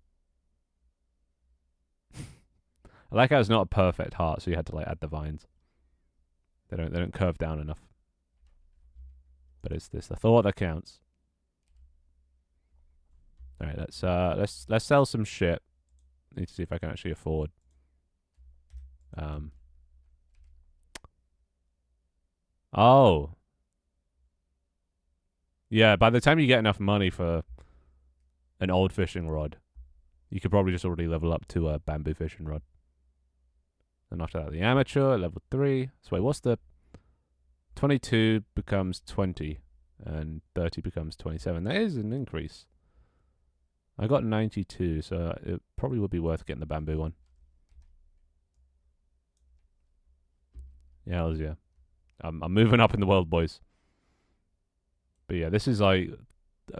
I like how it's not a perfect heart, so you had to add the vines. They don't curve down enough. But it's the thought that counts. All right, let's sell some shit. Need to see if I can actually afford. Oh. Yeah, by the time you get enough money for an old fishing rod, you could probably just already level up to a bamboo fishing rod. And after that, the amateur, level 3. So wait, what's the... 22 becomes 20, and 30 becomes 27. That is an increase. I got 92, so it probably would be worth getting the bamboo one. Yeah, yeah. I'm moving up in the world, boys. But yeah, this is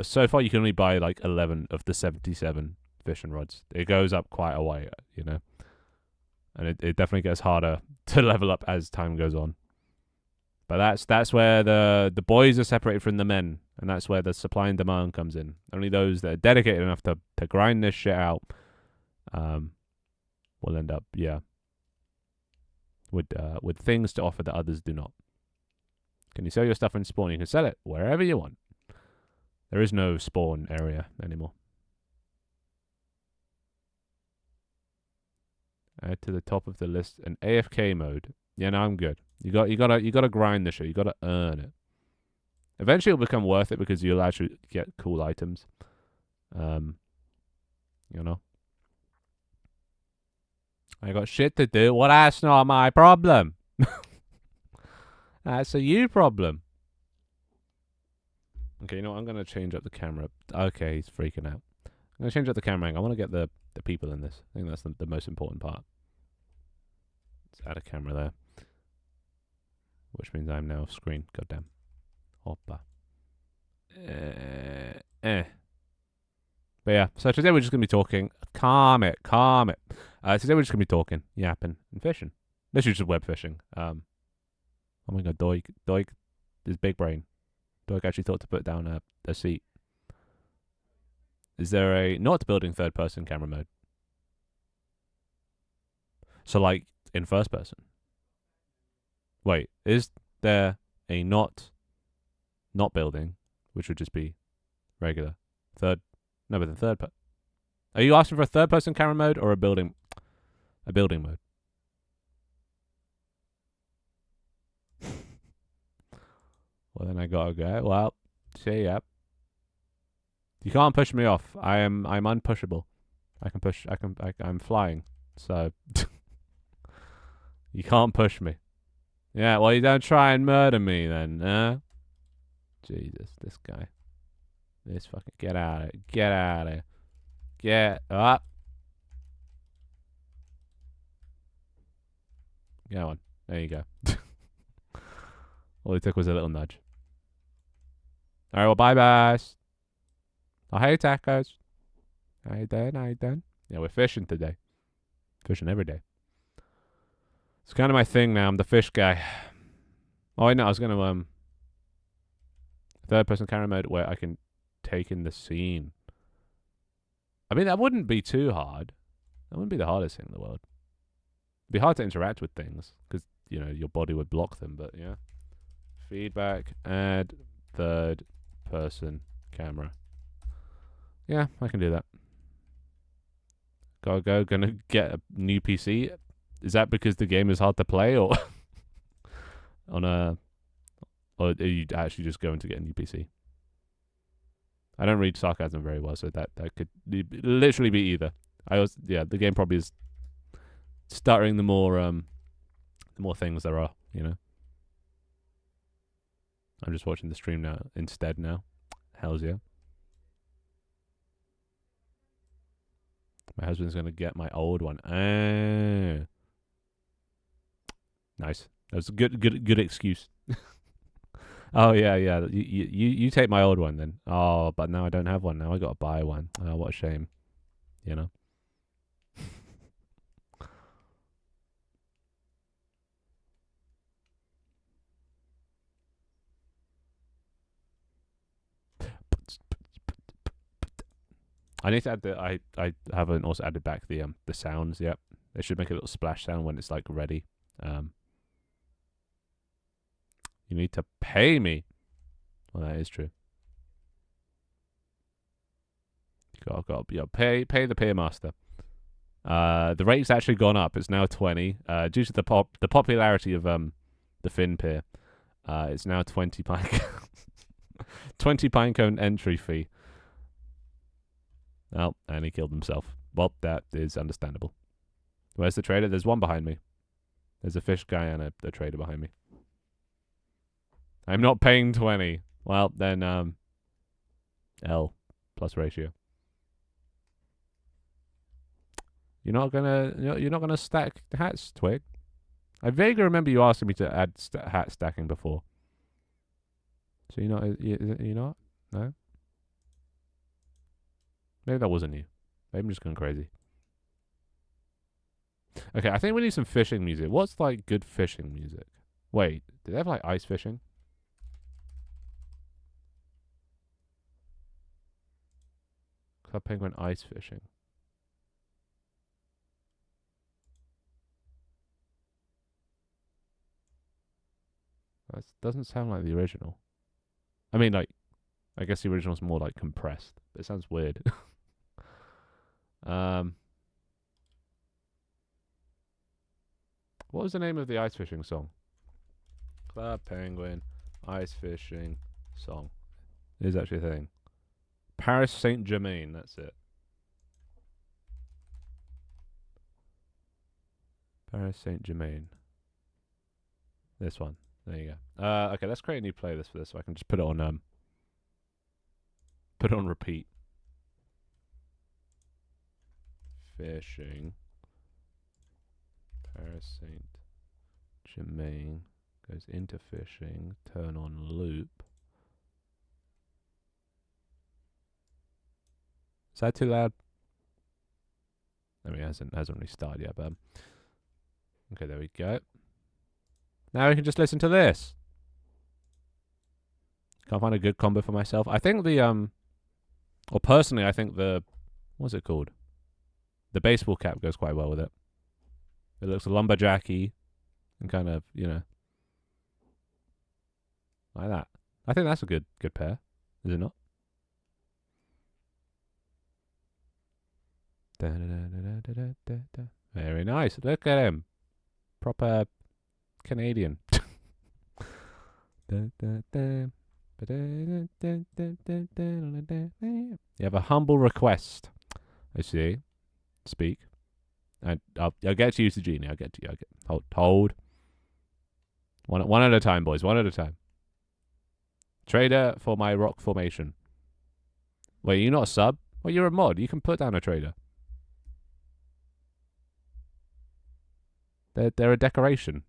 so far you can only buy 11 of the 77 fishing rods. It goes up quite a way, and it definitely gets harder to level up as time goes on. But that's where the boys are separated from the men, and that's where the supply and demand comes in. Only those that are dedicated enough to grind this shit out will end up, with things to offer that others do not. Can you sell your stuff in spawn? You can sell it wherever you want. There is no spawn area anymore. Add to the top of the list an AFK mode. Yeah, no, I'm good. You gotta grind this shit. You gotta earn it. Eventually, it'll become worth it because you'll actually get cool items. You know. I got shit to do. Well, that's not my problem. That's a you problem. Okay, you know what? I'm gonna change up the camera. Okay, he's freaking out. I'm gonna change up the camera angle. I want to get the people in this. I think that's the most important part. Let's add a camera there. Which means I'm now off screen. Goddamn. Hoppa. But yeah, so today we're just going to be talking. Calm it. Today we're just going to be talking, yapping, and fishing. This is just web fishing. Oh my god, Doig is big brain. Doig actually thought to put down a seat. Is there a not building third person camera mode? So like in first person. Wait, is there a not building, which would just be regular third? No, but the third. Are you asking for a third person camera mode or a building mode? Well, then I gotta go. Well, see ya. You can't push me off. I'm unpushable. I'm flying. So you can't push me. Yeah, well, you don't try and murder me then, huh? Jesus, this guy. This fucking get out of it. Get out of here. Get up. Go on. There you go. All it took was a little nudge. Alright, well, bye, Oh, hey, tacos. How you doing? How you doing? Yeah, we're fishing today. Fishing every day. It's kind of my thing now. I'm the fish guy. Oh, wait, no, I was going to, third person camera mode where I can take in the scene. I mean, that wouldn't be too hard. That wouldn't be the hardest thing in the world. It'd be hard to interact with things because, you know, your body would block them, but yeah. Feedback, add third person camera. Yeah, I can do that. Gonna get a new PC. Is that because the game is hard to play, or or are you actually just going to get a new PC? I don't read sarcasm very well, so that could literally be either. The game probably is stuttering the more things there are, you know. I'm just watching the stream now instead now. Hells yeah. My husband's gonna get my old one. Nice. That was a good excuse. Oh yeah. You take my old one then. Oh, but now I don't have one. Now I gotta buy one. Oh, what a shame. You know. I need to add I haven't also added back the sounds yet. They should make a little splash sound when it's like ready. You need to pay me. Well, that is true. You got pay the paymaster. The rate's actually gone up. It's now 20. Due to the popularity of the fin pier, it's now 20 pine 20 pinecone entry fee. Oh, and he killed himself. Well, that is understandable. Where's the trader? There's one behind me. There's a fish guy and a trader behind me. I'm not paying 20. Well, then, L plus ratio. You're not gonna stack hats, Twig. I vaguely remember you asking me to add hat stacking before. So you not? No? Maybe that wasn't you. Maybe I'm just going crazy. Okay, I think we need some fishing music. What's like good fishing music? Wait, do they have like ice fishing? Club Penguin ice fishing. That doesn't sound like the original. I mean, like, I guess the original's more like compressed. But it sounds weird. What was the name of the ice fishing song? Club Penguin ice fishing song. It is actually a thing. Paris Saint-Germain, that's it. Paris Saint-Germain. This one. There you go. Okay, let's create a new playlist for this so I can just put it on repeat. Fishing. Paris Saint-Germain goes into fishing. Turn on loop. Is that too loud? I mean, it hasn't really started yet, but okay, there we go. Now we can just listen to this. Can't find a good combo for myself. I think or personally, I think what's it called? The baseball cap goes quite well with it. It looks lumberjacky and kind of, like that. I think that's a good pair, is it not? Very nice. Look at him. Proper Canadian. You have a humble request. I see. Speak. And I'll get to you, Genie. I'll get to you. Hold. One at a time, boys. One at a time. Trader for my rock formation. Wait, you're not a sub? Well, you're a mod. You can put down a trader. They're a decoration.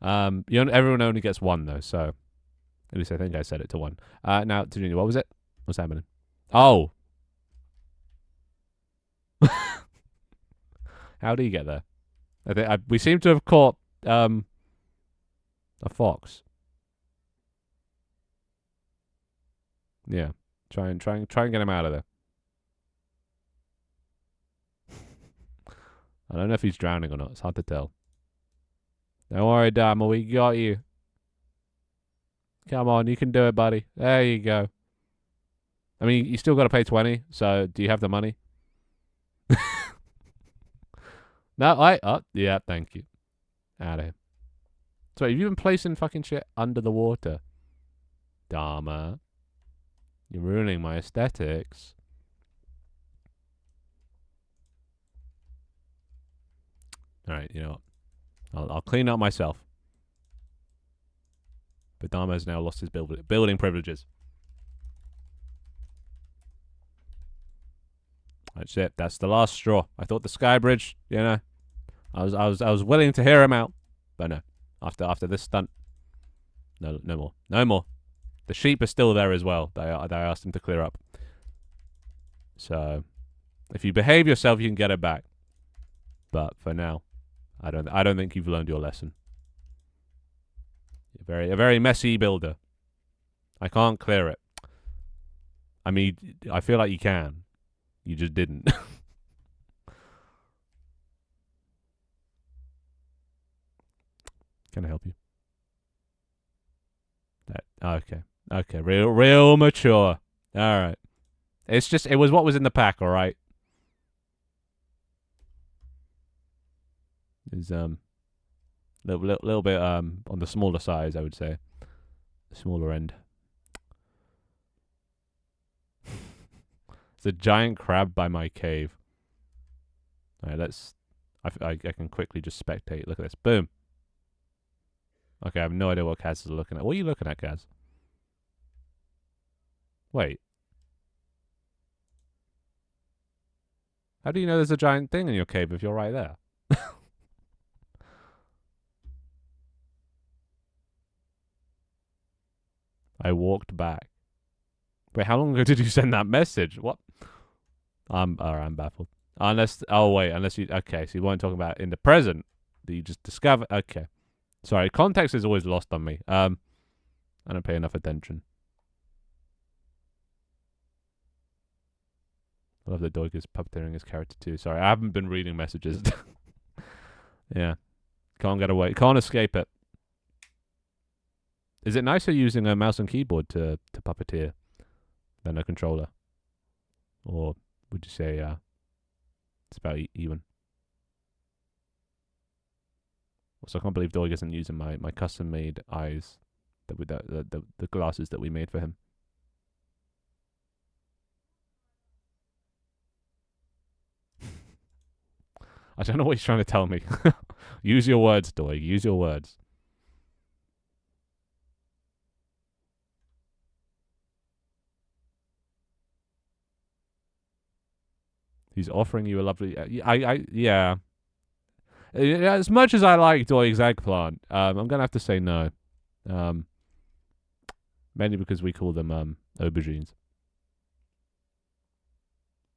Everyone only gets one though, so at least I think I set it to one. Now, to Junior, what was it? What's happening? Oh, how do you get there? I think we seem to have caught a fox. Yeah, try and get him out of there. I don't know if he's drowning or not. It's hard to tell. Don't worry, Dharma. We got you. Come on, you can do it, buddy. There you go. I mean, you still got to pay 20. So, do you have the money? No, yeah, thank you. Out of here. So, have you been placing fucking shit under the water? Dharma. You're ruining my aesthetics. Alright, you know what? I'll clean up myself. But Dharma has now lost his building privileges. That's it. That's the last straw. I thought the sky bridge, I was willing to hear him out, but no. After this stunt, no more. The sheep are still there as well. They asked him to clear up. So, if you behave yourself, you can get it back. But for now, I don't think you've learned your lesson. You're a very messy builder. I can't clear it. I mean, I feel like you can. You just didn't. Can I help you? Okay. Real mature. All right. It was what was in the pack. All right. Is little bit on the smaller size, I would say, the smaller end. It's a giant crab by my cave. All right, I can quickly just spectate. Look at this. Boom. Okay, I have no idea what Kaz is looking at. What are you looking at, Kaz? Wait. How do you know there's a giant thing in your cave if you're right there? I walked back. Wait, how long ago did you send that message? What? I'm baffled. Unless you, okay, so you weren't talking about in the present that you just discovered. Okay. Sorry, context is always lost on me. I don't pay enough attention. I love that Doig is puppeteering his character too. Sorry, I haven't been reading messages. Yeah. Can't get away. Can't escape it. Is it nicer using a mouse and keyboard to puppeteer than a controller? Or would you say it's about even? Also, I can't believe Doig isn't using my custom made eyes, the glasses that we made for him. I don't know what he's trying to tell me. Use your words, Doig. Use your words. He's offering you a lovely. Yeah. As much as I like Doig's eggplant, I'm gonna have to say no. Mainly because we call them aubergines.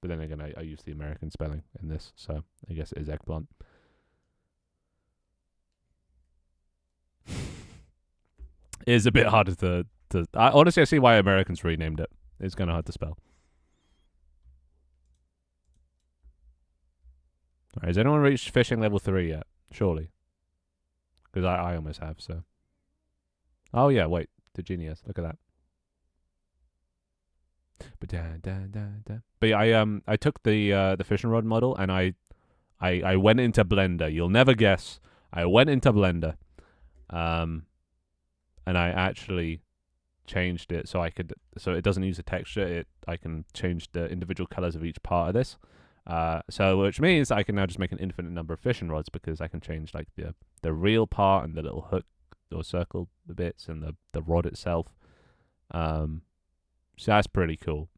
But then again, I use the American spelling in this, so I guess it is eggplant. It is a bit harder to. Honestly, I see why Americans renamed it. It's kind of hard to spell. All right, has anyone reached fishing level 3 yet? Surely. Because I almost have, so. Oh, yeah, wait. The genius. Look at that. But yeah, I took the fishing rod model and I went into Blender. You'll never guess. I went into Blender, and I actually changed it so it doesn't use a texture. I can change the individual colors of each part of this. So which means I can now just make an infinite number of fishing rods because I can change like the real part and the little hook or circle the bits and the rod itself. So that's pretty cool.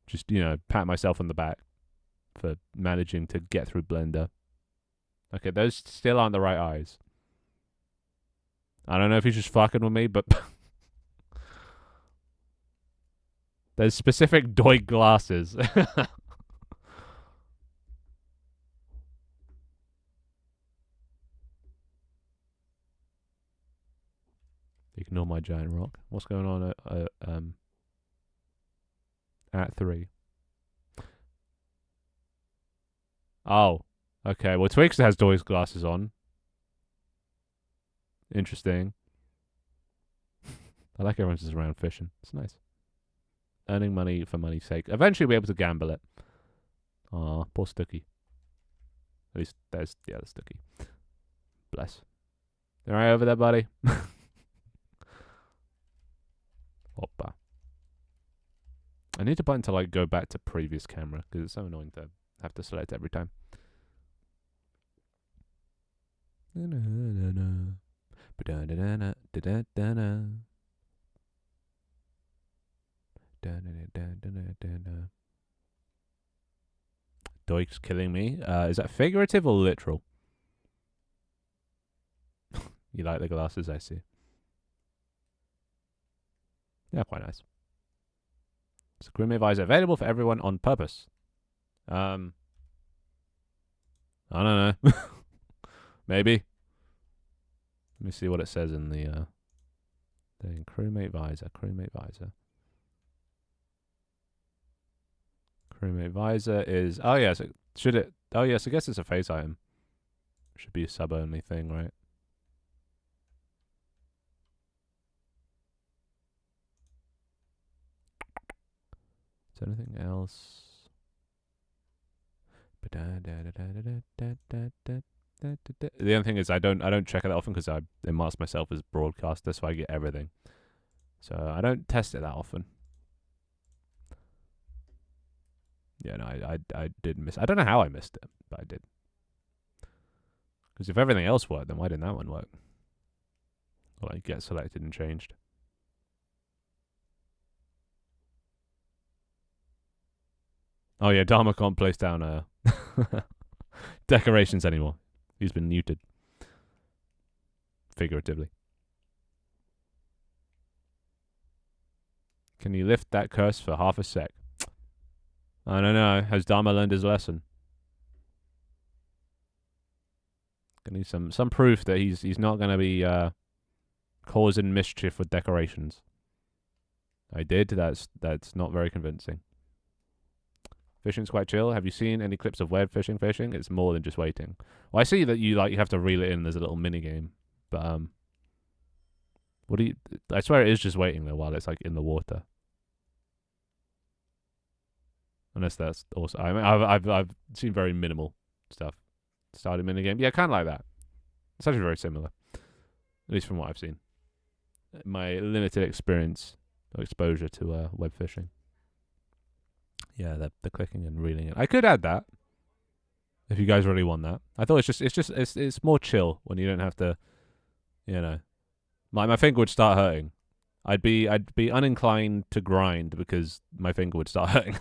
Just, pat myself on the back for managing to get through Blender. Okay, those still aren't the right eyes. I don't know if he's just fucking with me, but there's specific Doig glasses. Ignore my giant rock. What's going on at 3? Oh, okay. Well, Twix has Doig's glasses on. Interesting. I like everyone's just around fishing. It's nice. Earning money for money's sake. Eventually, we'll be able to gamble it. Aw, poor Stooky. At least there's the other Stooky. Bless. You alright over there, buddy? Hoppa. I need a button to like go back to previous camera because it's so annoying to have to select every time. Doig's killing me. Is that figurative or literal? You like the glasses, I see. Yeah, quite nice. So crewmate visor available for everyone on purpose. I don't know. Maybe. Let me see what it says in the thing. Crewmate visor. Crewmate visor. Crewmate visor is. Oh yes. Should it? Oh yes. I guess it's a face item. Should be a sub only thing, right? Is there anything else? The only thing is I don't check it that often because I mask myself as broadcaster, so I get everything. So I don't test it that often. Yeah, no, I did miss. I don't know how I missed it, but I did. Because if everything else worked, then why didn't that one work? Well, like get selected and changed. Oh yeah, Dharma can't place down decorations anymore. He's been neutered. Figuratively. Can you lift that curse for half a sec? I don't know. Has Dharma learned his lesson? Gonna need some proof that he's not gonna be causing mischief with decorations. I did. That's not very convincing. Fishing's quite chill. Have you seen any clips of web fishing? It's more than just waiting. Well, I see that you have to reel it in. There's a little mini game, but What do you? I swear it is just waiting there while it's like in the water. Unless that's also. I mean, I've seen very minimal stuff. Starting minigame, yeah, kind of like that. It's actually very similar, at least from what I've seen. My limited experience or exposure to web fishing. Yeah, the clicking and reeling it. I could add that if you guys really want that. I thought it's more chill when you don't have to, you know. My finger would start hurting. I'd be uninclined to grind because my finger would start hurting.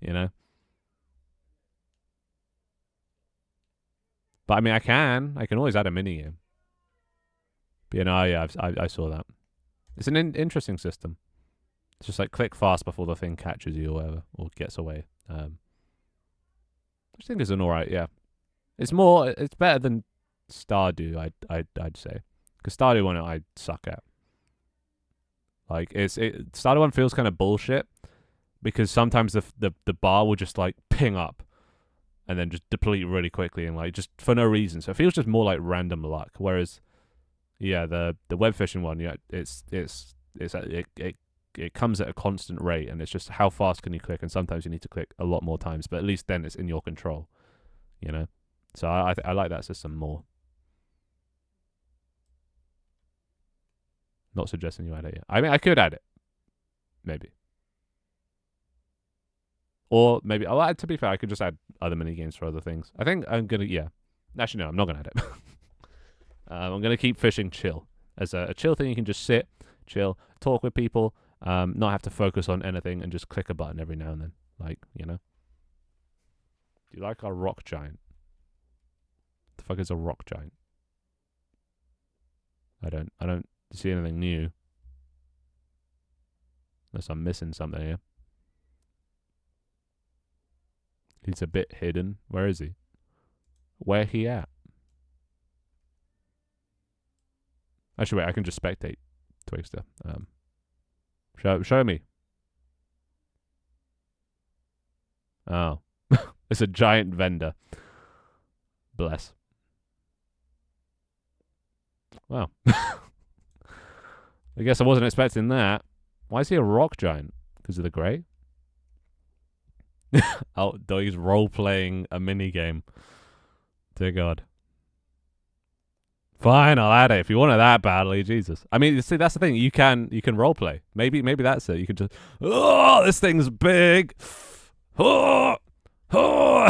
You know. But I mean, I can always add a mini game. But yeah, I saw that. It's an interesting system. It's just like click fast before the thing catches you or whatever, or gets away. I think it's an alright, yeah. It's better than Stardew, I'd say, because Stardew one I suck at. Like Stardew one feels kind of bullshit because sometimes the bar will just like ping up and then just deplete really quickly and like just for no reason. So it feels just more like random luck. Whereas, yeah, the web fishing one, yeah, it comes at a constant rate, and it's just how fast can you click, and sometimes you need to click a lot more times, but at least then it's in your control, you know. So I like that system more. Not suggesting you add it yet. I mean, I could add it, maybe, or maybe. Oh, to be fair, I could just add other mini games for other things. I think I'm gonna. Yeah, actually, no, I'm not gonna add it. I'm gonna keep fishing chill as a chill thing. You can just sit, chill, talk with people. Not have to focus on anything and just click a button every now and then. Like, you know. Do you like our rock giant? The fuck is a rock giant? I don't see anything new. Unless I'm missing something here. He's a bit hidden. Where is he? Where he at? Actually, wait, I can just spectate Twigster. Show me. Oh. It's a giant vendor. Bless. Wow. I guess I wasn't expecting that. Why is he a rock giant? Because of the grey? Oh, he's role-playing a mini-game. Dear God. Fine, I'll add it if you want it that badly. Jesus, I mean, see, that's the thing. You can role play. Maybe that's it. You can just, oh, this thing's big. Oh, oh,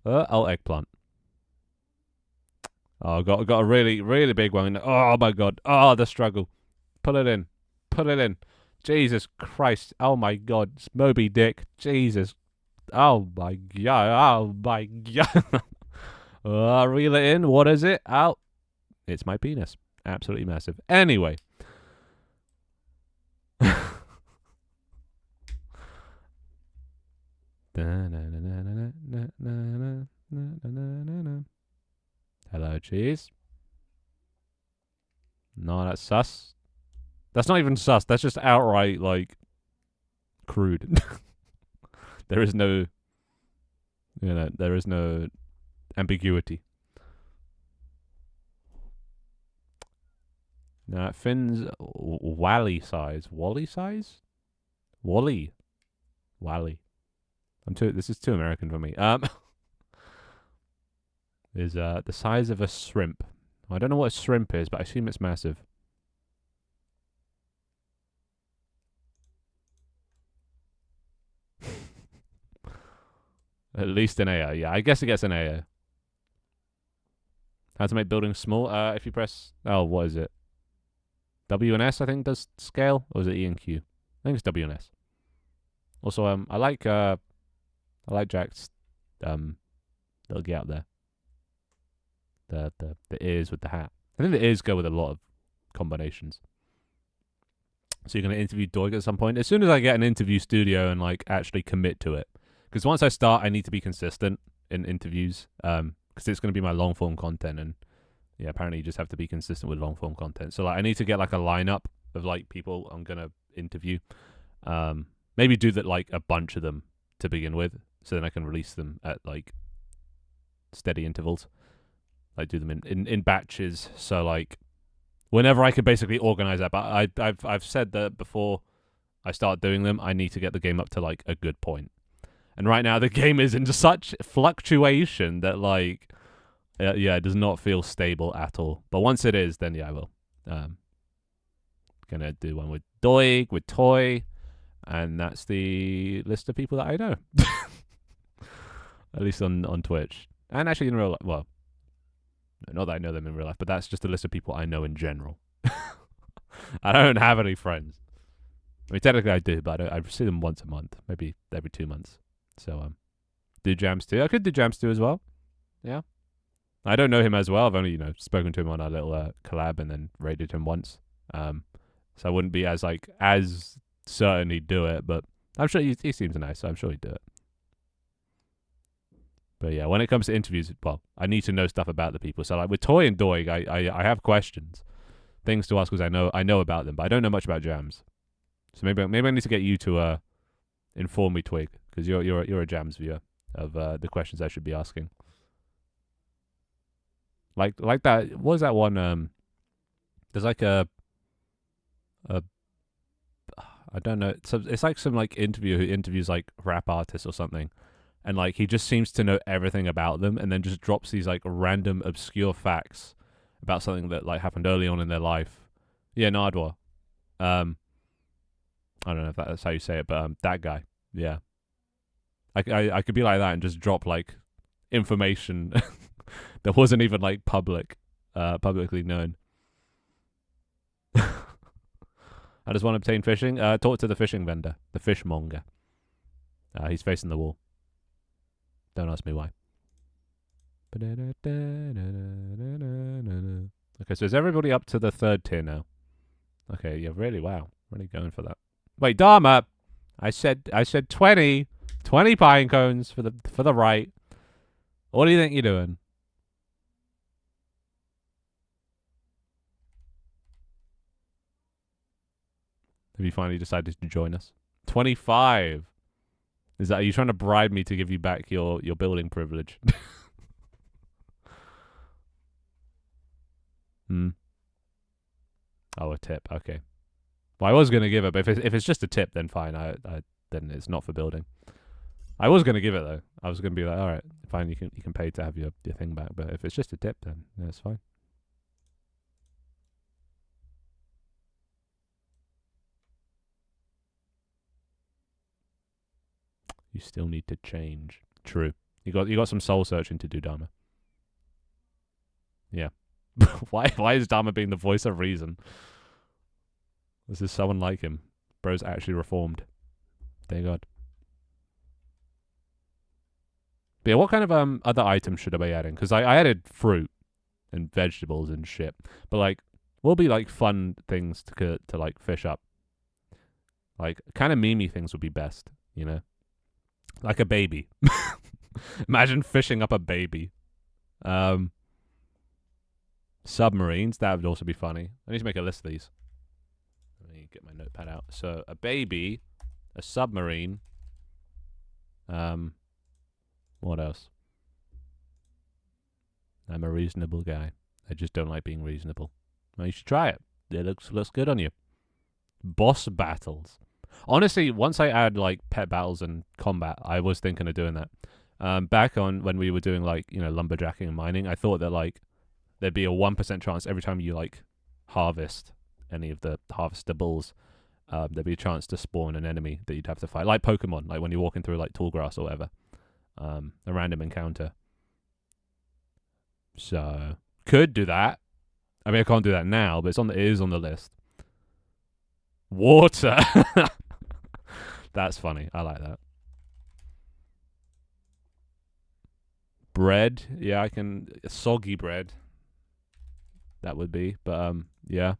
oh, eggplant. Oh, got a really big one. Oh my God. Oh, the struggle. Pull it in. Jesus Christ. Oh my God. It's Moby Dick. Jesus. Oh my God. Reel it in. What is it? Out. It's my penis. Absolutely massive. Anyway. Hello, cheese. No, that's sus. That's not even sus. That's just outright, like, crude. There is no ambiguity. Now, Finn's Wally size. Wally size? Wally. This is too American for me. Is the size of a shrimp. I don't know what a shrimp is, but I assume it's massive. At least an AO. Yeah, I guess it gets an AO. How to make buildings small? If you press... Oh, what is it? W and S, I think, does scale? Or is it E and Q? I think it's W and S. Also, I like Jack's little get up there. The ears with the hat. I think the ears go with a lot of combinations. So you're going to interview Doig at some point? As soon as I get an interview studio and like actually commit to it. Because once I start, I need to be consistent in interviews. Because it's going to be my long form content, and yeah, apparently you just have to be consistent with long form content. So like, I need to get like a lineup of like people I'm going to interview. Maybe do that like a bunch of them to begin with, so then I can release them at like steady intervals. like do them in batches. So like whenever I could basically organize that. But I've said that before I start doing them, I need to get the game up to like a good point. And right now the game is in such fluctuation that like yeah, it does not feel stable at all. But once it is, then yeah, I will. Gonna do one with Doig, with Toy, and that's the list of people that I know. At least on Twitch. And actually in real life. Well, not that I know them in real life, but that's just a list of people I know in general. I don't have any friends. I mean, technically I do, but I see them once a month, maybe every 2 months. So, do Jams too. I could do Jams too as well. Yeah. I don't know him as well. I've only, spoken to him on our little collab and then raided him once. So I wouldn't be as certain he'd do it, but I'm sure he seems nice, so I'm sure he'd do it. But yeah, when it comes to interviews, well, I need to know stuff about the people. So like with Toy and Doig, I have questions, things to ask because I know about them, but I don't know much about Jams. So maybe I need to get you to inform me, Twig, because you're a Jams viewer of the questions I should be asking. Like that. What was that one? There's like a I don't know. It's like some like interviewer who interviews like rap artists or something, and like he just seems to know everything about them, and then just drops these like random obscure facts about something that like happened early on in their life. Yeah, Nardwar. I don't know if that's how you say it, but that guy. Yeah, I could be like that and just drop like information that wasn't even like publicly known. I just want to obtain fishing. Talk to the fishing vendor, the fishmonger. He's facing the wall. Don't ask me why. Okay, so is everybody up to the 3rd tier now? Okay, yeah, really, wow. Really going for that. Wait, Dharma! I said 20 pine cones for the right. What do you think you're doing? Have you finally decided to join us? 25. Are you trying to bribe me to give you back your building privilege? Oh, a tip. Okay. Well, I was gonna give it, but if it's just a tip, then fine. Then it's not for building. I was gonna give it though. I was gonna be like, all right, fine. You can pay to have your thing back, but if it's just a tip, then it's fine. You still need to change. True. You got some soul searching to do, Dharma. Yeah. Why is Dharma being the voice of reason? This is someone like him. Bro's actually reformed. Thank God. But yeah, what kind of other items should I be adding? Because I added fruit and vegetables and shit. But like, what will be like fun things to like fish up? Like kind of memey things would be best, Like a baby. Imagine fishing up a baby. Submarines, that would also be funny. I need to make a list of these. Let me get my notepad out. So a baby, a submarine. What else? I'm a reasonable guy. I just don't like being reasonable. Well, you should try it. It looks good on you. Boss battles. Honestly, once I add like pet battles and combat, I was thinking of doing that. Back on when we were doing like lumberjacking and mining, I thought that like there'd be a 1% chance every time you like harvest any of the harvestables, there'd be a chance to spawn an enemy that you'd have to fight, like Pokemon, like when you're walking through like tall grass or whatever, a random encounter. So could do that. I mean, I can't do that now, but it is on the list. Water. That's funny. I like that. Bread. Yeah, I can. Soggy bread. That would be. But, yeah.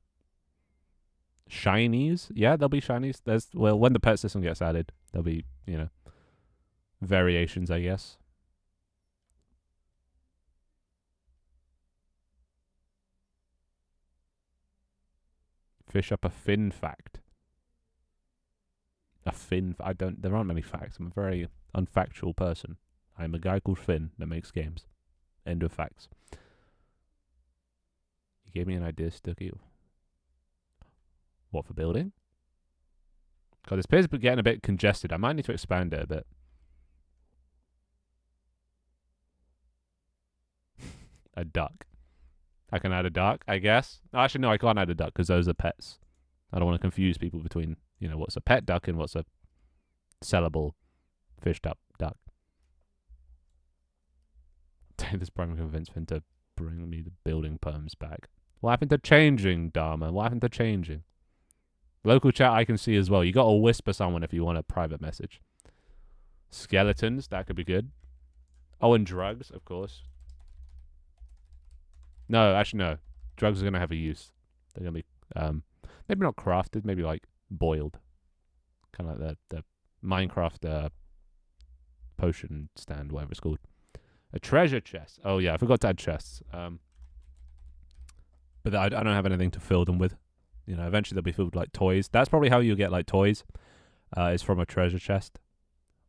Shinies. Yeah, there'll be shinies. When the pet system gets added, there'll be, variations, I guess. Fish up a fin fact. A Finn. There aren't many facts. I'm a very unfactual person. I'm a guy called Finn that makes games. End of facts. You gave me an idea, Stucky. What, for building? God, this page is getting a bit congested. I might need to expand it a bit. A duck. I can add a duck, I guess. Actually, no, I can't add a duck because those are pets. I don't want to confuse people between, what's a pet duck and what's a sellable fished up duck. This primary convinced Finn to bring me the building perms back. What happened to changing, Dharma? What happened to changing? Local chat I can see as well. You got to whisper someone if you want a private message. Skeletons, that could be good. Oh, and drugs, of course. No, actually, no. Drugs are going to have a use. They're going to be, maybe not crafted, maybe like boiled. Kind of like the Minecraft potion stand, whatever it's called. A treasure chest. Oh, yeah, I forgot to add chests. But I don't have anything to fill them with. Eventually they'll be filled with like toys. That's probably how you'll get like toys. Is from a treasure chest.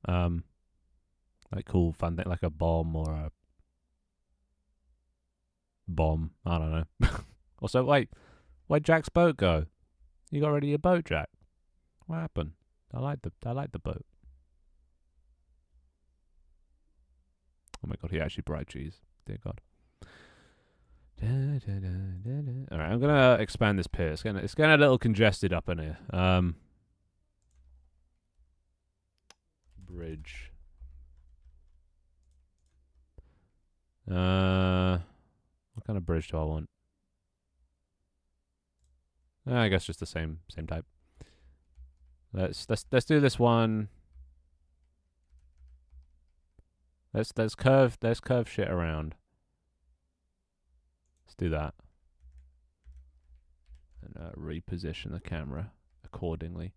Like cool fun thing, like a bomb or a bomb. I don't know. Also, wait, where'd Jack's boat go? You got rid of your boat, Jack? What happened? I like the boat. Oh my god, he actually bright cheese. Dear God. Alright, I'm gonna expand this pier. It's getting a little congested up in here. Bridge. What kind of bridge do I want? I guess just the same type. Let's do this one. Let's curve shit around. Let's do that. And reposition the camera accordingly.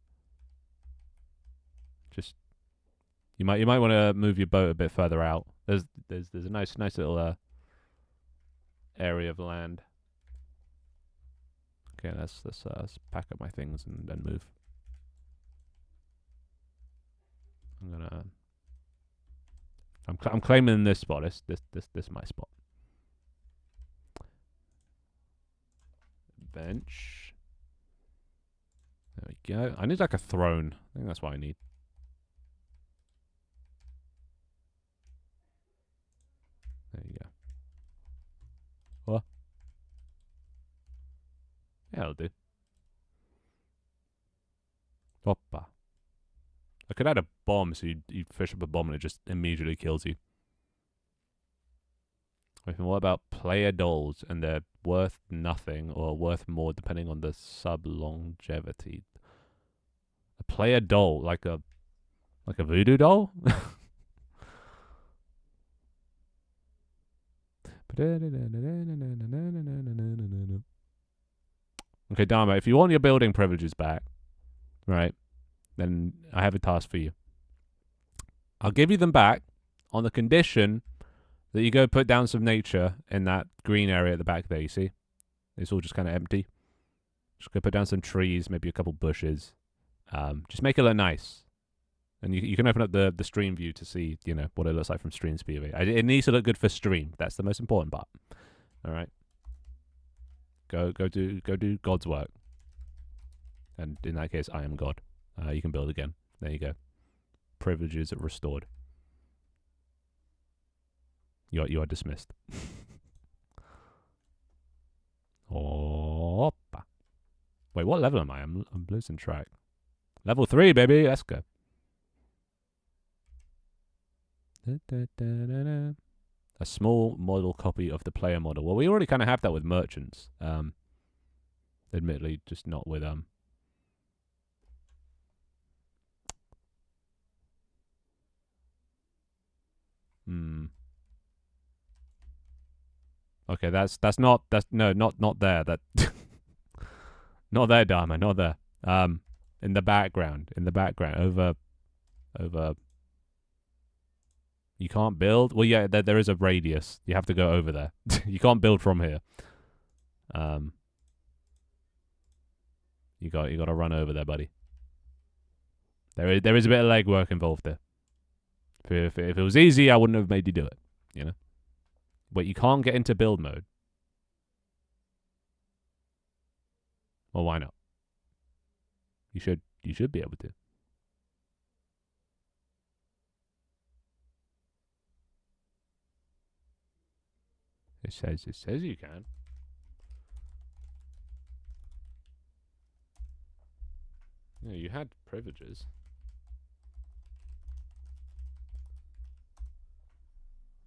Just you might want to move your boat a bit further out. There's a nice little area of land. Okay, let's pack up my things and then move. I'm claiming this spot. This is my spot. Bench. There we go. I need like a throne. I think that's what I need. There you go. What? Yeah, it'll do. Hoppa. I could add a bomb, so you fish up a bomb and it just immediately kills you. Wait, what about player dolls? And they're worth nothing or worth more depending on the sub longevity. A player doll, like a voodoo doll? Okay, Dharma, if you want your building privileges back, right, then I have a task for you. I'll give you them back on the condition that you go put down some nature in that green area at the back there, you see? It's all just kind of empty. Just go put down some trees, maybe a couple bushes. Just make it look nice. And you can open up the stream view to see, what it looks like from stream POV. It needs to look good for stream. That's the most important part. All right. Go do God's work. And in that case, I am God. You can build again. There you go. Privileges restored. You are dismissed. Oppa. Wait, what level am I? I'm losing track. Level 3, baby. Let's go. A small model copy of the player model. Well, we already kind of have that with merchants. Admittedly, just not with Okay, not there. That not there, Dharma, not there. In the background, over. You can't build. Well, yeah, there is a radius. You have to go over there. You can't build from here. You got to run over there, buddy. There is a bit of legwork involved there. If it was easy, I wouldn't have made you do it. But you can't get into build mode. Well, why not? You should be able to. It says you can. Yeah, you had privileges.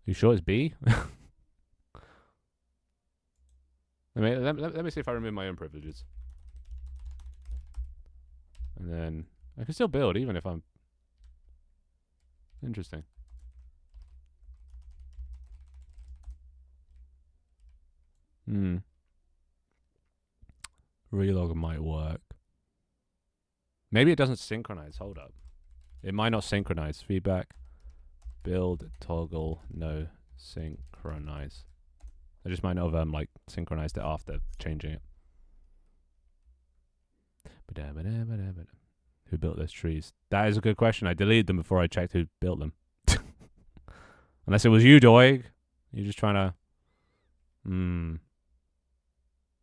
You sure it's B? Let me see if I remove my own privileges. And then I can still build even if I'm... Interesting. Relog might work. Maybe it doesn't synchronize. Hold up. It might not synchronize. Feedback. Build toggle no synchronize. I just might not have like synchronized it after changing it. Who built those trees? That is a good question. I deleted them before I checked who built them. Unless it was you, Doig. You're just trying to...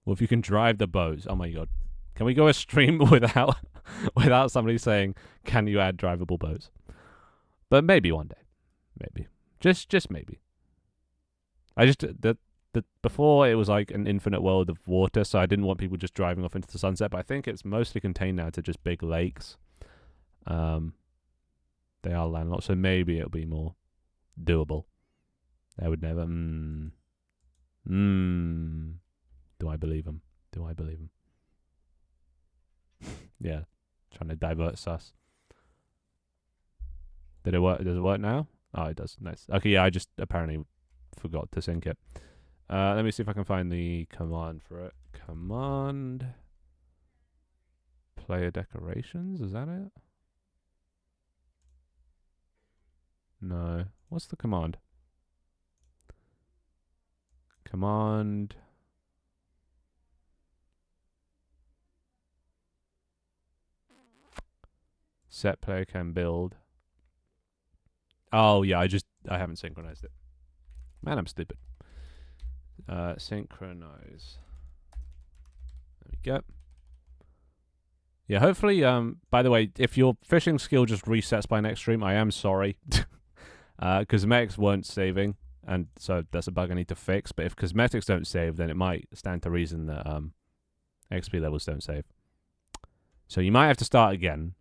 Well, if you can drive the boats... Oh my god. Can we go a stream without somebody saying, can you add drivable boats? But maybe one day. Maybe. Just maybe. Before it was like an infinite world of water, so I didn't want people just driving off into the sunset, but I think it's mostly contained now to just big lakes. They are landlocked, so maybe it'll be more doable. I would never... Do I believe him? Yeah. Trying to divert sus. Did it work? Does it work now? Oh, it does. Nice. Okay, yeah, I just apparently forgot to sync it. Let me see if I can find the command for it. Command... Player decorations? Is that it? No. What's the command? Command... Set player can build. Oh, yeah, I haven't synchronized it. Man, I'm stupid. Synchronize. There we go. Yeah, hopefully, by the way, if your fishing skill just resets by next stream, I am sorry. Cosmetics weren't saving, and so that's a bug I need to fix. But if cosmetics don't save, then it might stand to reason that XP levels don't save. So you might have to start again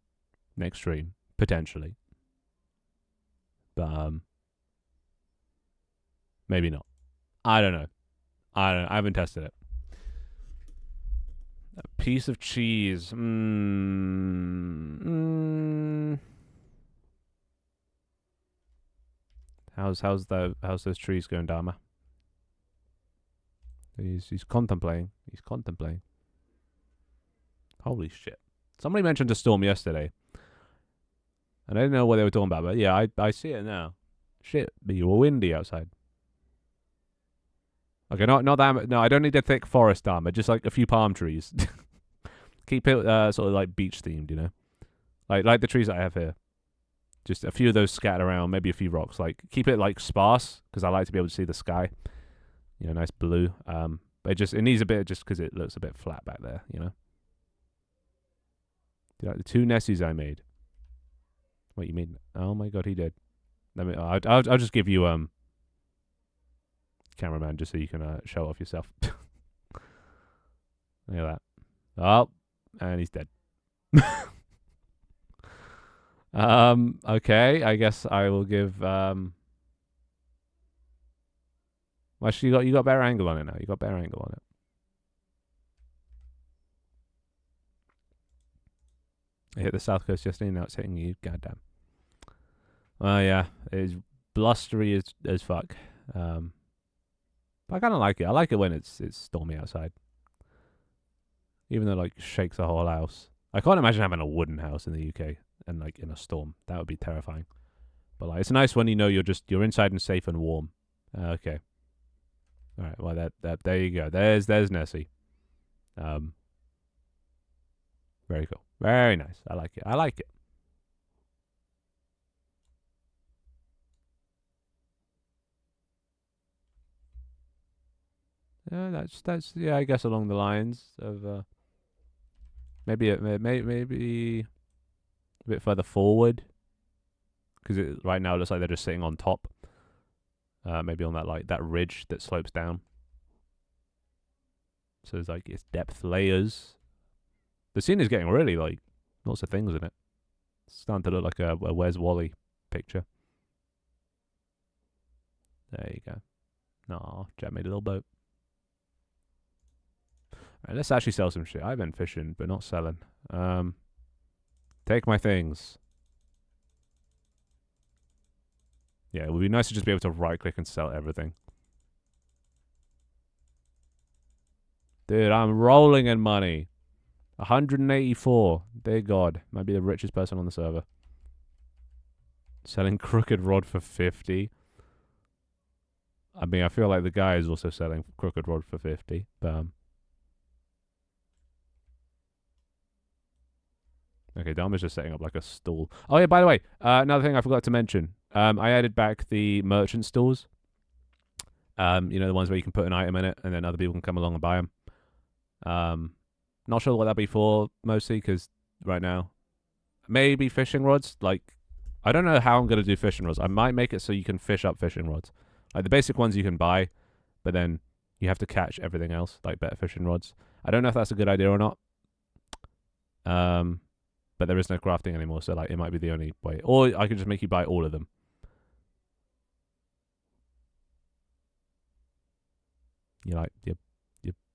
next stream, potentially. But maybe not. I don't know. I haven't tested it. A piece of cheese. How's those trees going, Dharma? He's contemplating. Holy shit! Somebody mentioned a storm yesterday, and I didn't know what they were talking about. But yeah, I see it now. Shit, but you were windy outside. Okay, not that. No, I don't need a thick forest armor. Just like a few palm trees. Keep it sort of like beach themed, you know, like the trees that I have here. Just a few of those scattered around, maybe a few rocks. Like keep it like sparse because I like to be able to see the sky. You know, nice blue. But it needs a bit just because it looks a bit flat back there. You know. Like the 2 Nessies I made. What you mean? Oh my god, he did. I'll just give you cameraman just so you can show off yourself. Look at that. Oh, and he's dead. Okay, I guess I will give actually you got better angle on it now. You got better angle on it. I hit the south coast yesterday, now it's hitting you. Goddamn. Oh yeah, it's blustery as fuck. But I kind of like it. I like it when it's stormy outside. Even though it like shakes the whole house. I can't imagine having a wooden house in the UK and like in a storm. That would be terrifying. But like it's nice when you know you're inside and safe and warm. Okay. All right. Well, that there you go. There's Nessie. Very cool. Very nice. I like it. Yeah, that's yeah. I guess along the lines of Maybe maybe a bit further forward, because right now it looks like they're just sitting on top. Maybe on that that ridge that slopes down. So it's like it's depth layers. The scene is getting really like lots of things in it. It's starting to look like a Where's Wally picture. There you go. No, Jack made a little boat. Alright, let's actually sell some shit. I've been fishing, but not selling. Take my things. Yeah, it would be nice to just be able to right click and sell everything. Dude, I'm rolling in money. 184. Dear God. Might be the richest person on the server. Selling crooked rod for 50. I mean, I feel like the guy is also selling crooked rod for 50. But, okay, Dharma's just setting up like a stall. Oh, yeah, by the way, another thing I forgot to mention. I added back the merchant stalls. You know, the ones where you can put an item in it and then other people can come along and buy them. Not sure what that'd be for, mostly, because right now, maybe fishing rods. Like, I don't know how I'm going to do fishing rods. I might make it so you can fish up fishing rods. Like, the basic ones you can buy, but then you have to catch everything else, like better fishing rods. I don't know if that's a good idea or not. But there is no crafting anymore, so like it might be the only way. Or I could just make you buy all of them. You're like, yep,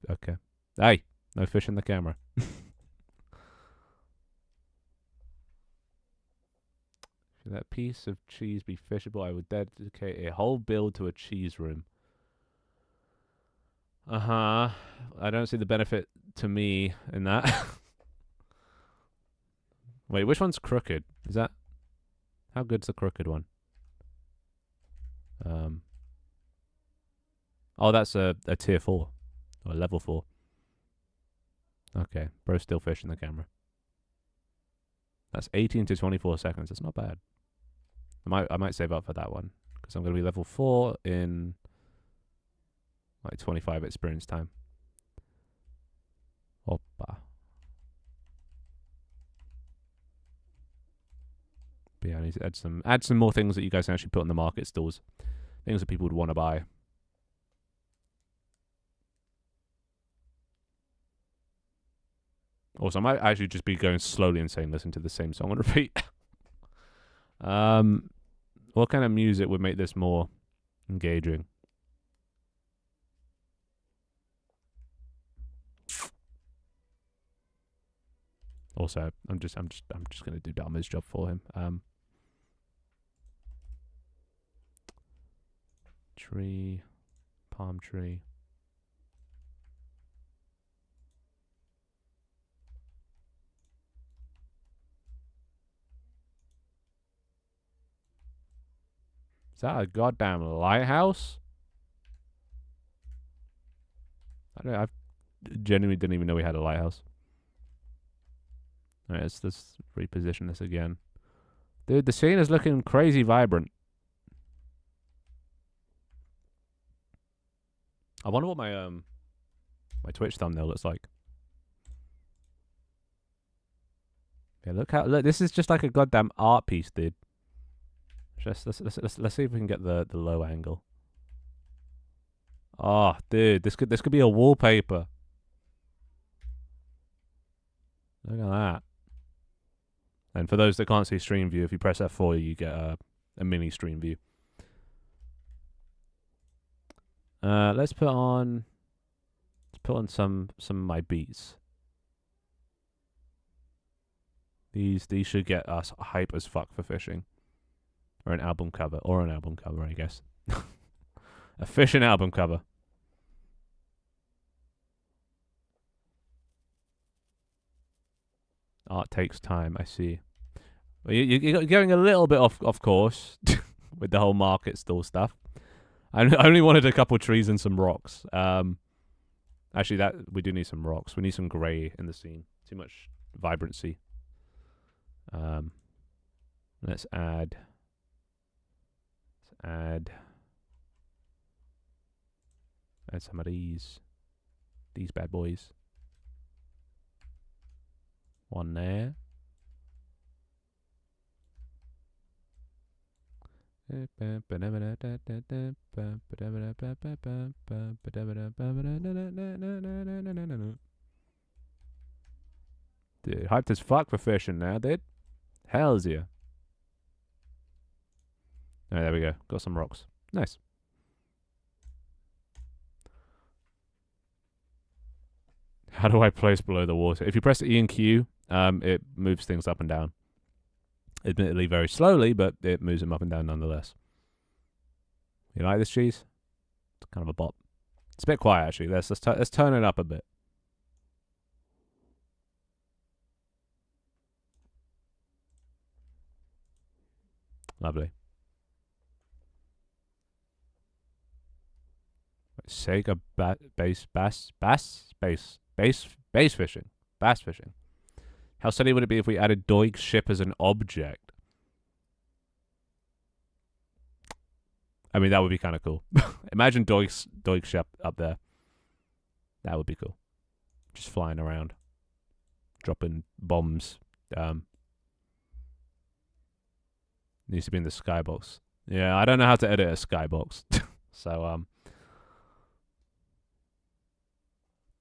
okay. Hey, no fish in the camera. Should that piece of cheese be fishable? I would dedicate a whole build to a cheese room. Uh-huh. I don't see the benefit to me in that. Wait, which one's crooked? Is that... How good's the crooked one? Oh, that's a tier 4. Or a level 4. Okay. Bro's still fishing the camera. That's 18 to 24 seconds. That's not bad. I might save up for that one. Because I'm going to be level 4 in... like 25 experience time. Hoppa. But yeah, I need to add some more things that you guys can actually put on the market stalls. Things that people would want to buy. Also, I might actually just be going slowly insane listening to the same song on repeat. What kind of music would make this more engaging? Also, I'm just gonna do Dharma's job for him. Tree, palm tree. Is that a goddamn lighthouse? I genuinely didn't even know we had a lighthouse. Alright, let's reposition this again. Dude, the scene is looking crazy vibrant. I wonder what my my Twitch thumbnail looks like. Yeah, look, this is just like a goddamn art piece, dude. Just let's see if we can get the low angle. Oh, dude, this could be a wallpaper. Look at that. And for those that can't see stream view, if you press F4, you get a mini stream view. Let's put on some of my beats. These should get us hype as fuck for fishing. Or an album cover, I guess. A fishing album cover. Art takes time, I see. Well, you're going a little bit off course with the whole market stall stuff. I only wanted a couple trees and some rocks. Actually, that we do need some rocks. We need some grey in the scene. Too much vibrancy. Let's add some of these bad boys. One there. Dude, hyped as fuck for fishing now, dude. Hells yeah. Oh, there we go. Got some rocks. Nice. How do I place below the water? If you press E and Q, it moves things up and down. Admittedly very slowly, but it moves them up and down nonetheless. You like this cheese? It's kind of a bop. It's a bit quiet actually. Let's turn it up a bit. Lovely. Sega bass fishing. Bass fishing. How silly would it be if we added Doig ship as an object? I mean, that would be kind of cool. Imagine Doig ship up there. That would be cool. Just flying around. Dropping bombs. Needs to be in the skybox. Yeah, I don't know how to edit a skybox. So,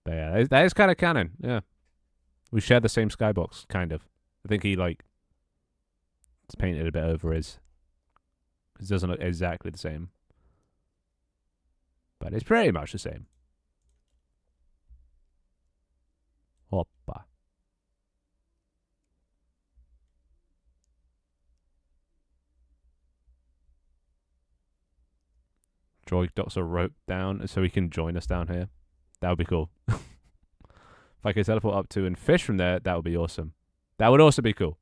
but yeah, that is kind of canon. Yeah. We share the same skybox, kind of. I think he, like, it's painted a bit over his. Because it doesn't look exactly the same. But it's pretty much the same. Hoppa. Droid docks a rope down so he can join us down here. That would be cool. If I could teleport up to and fish from there, that would be awesome. That would also be cool.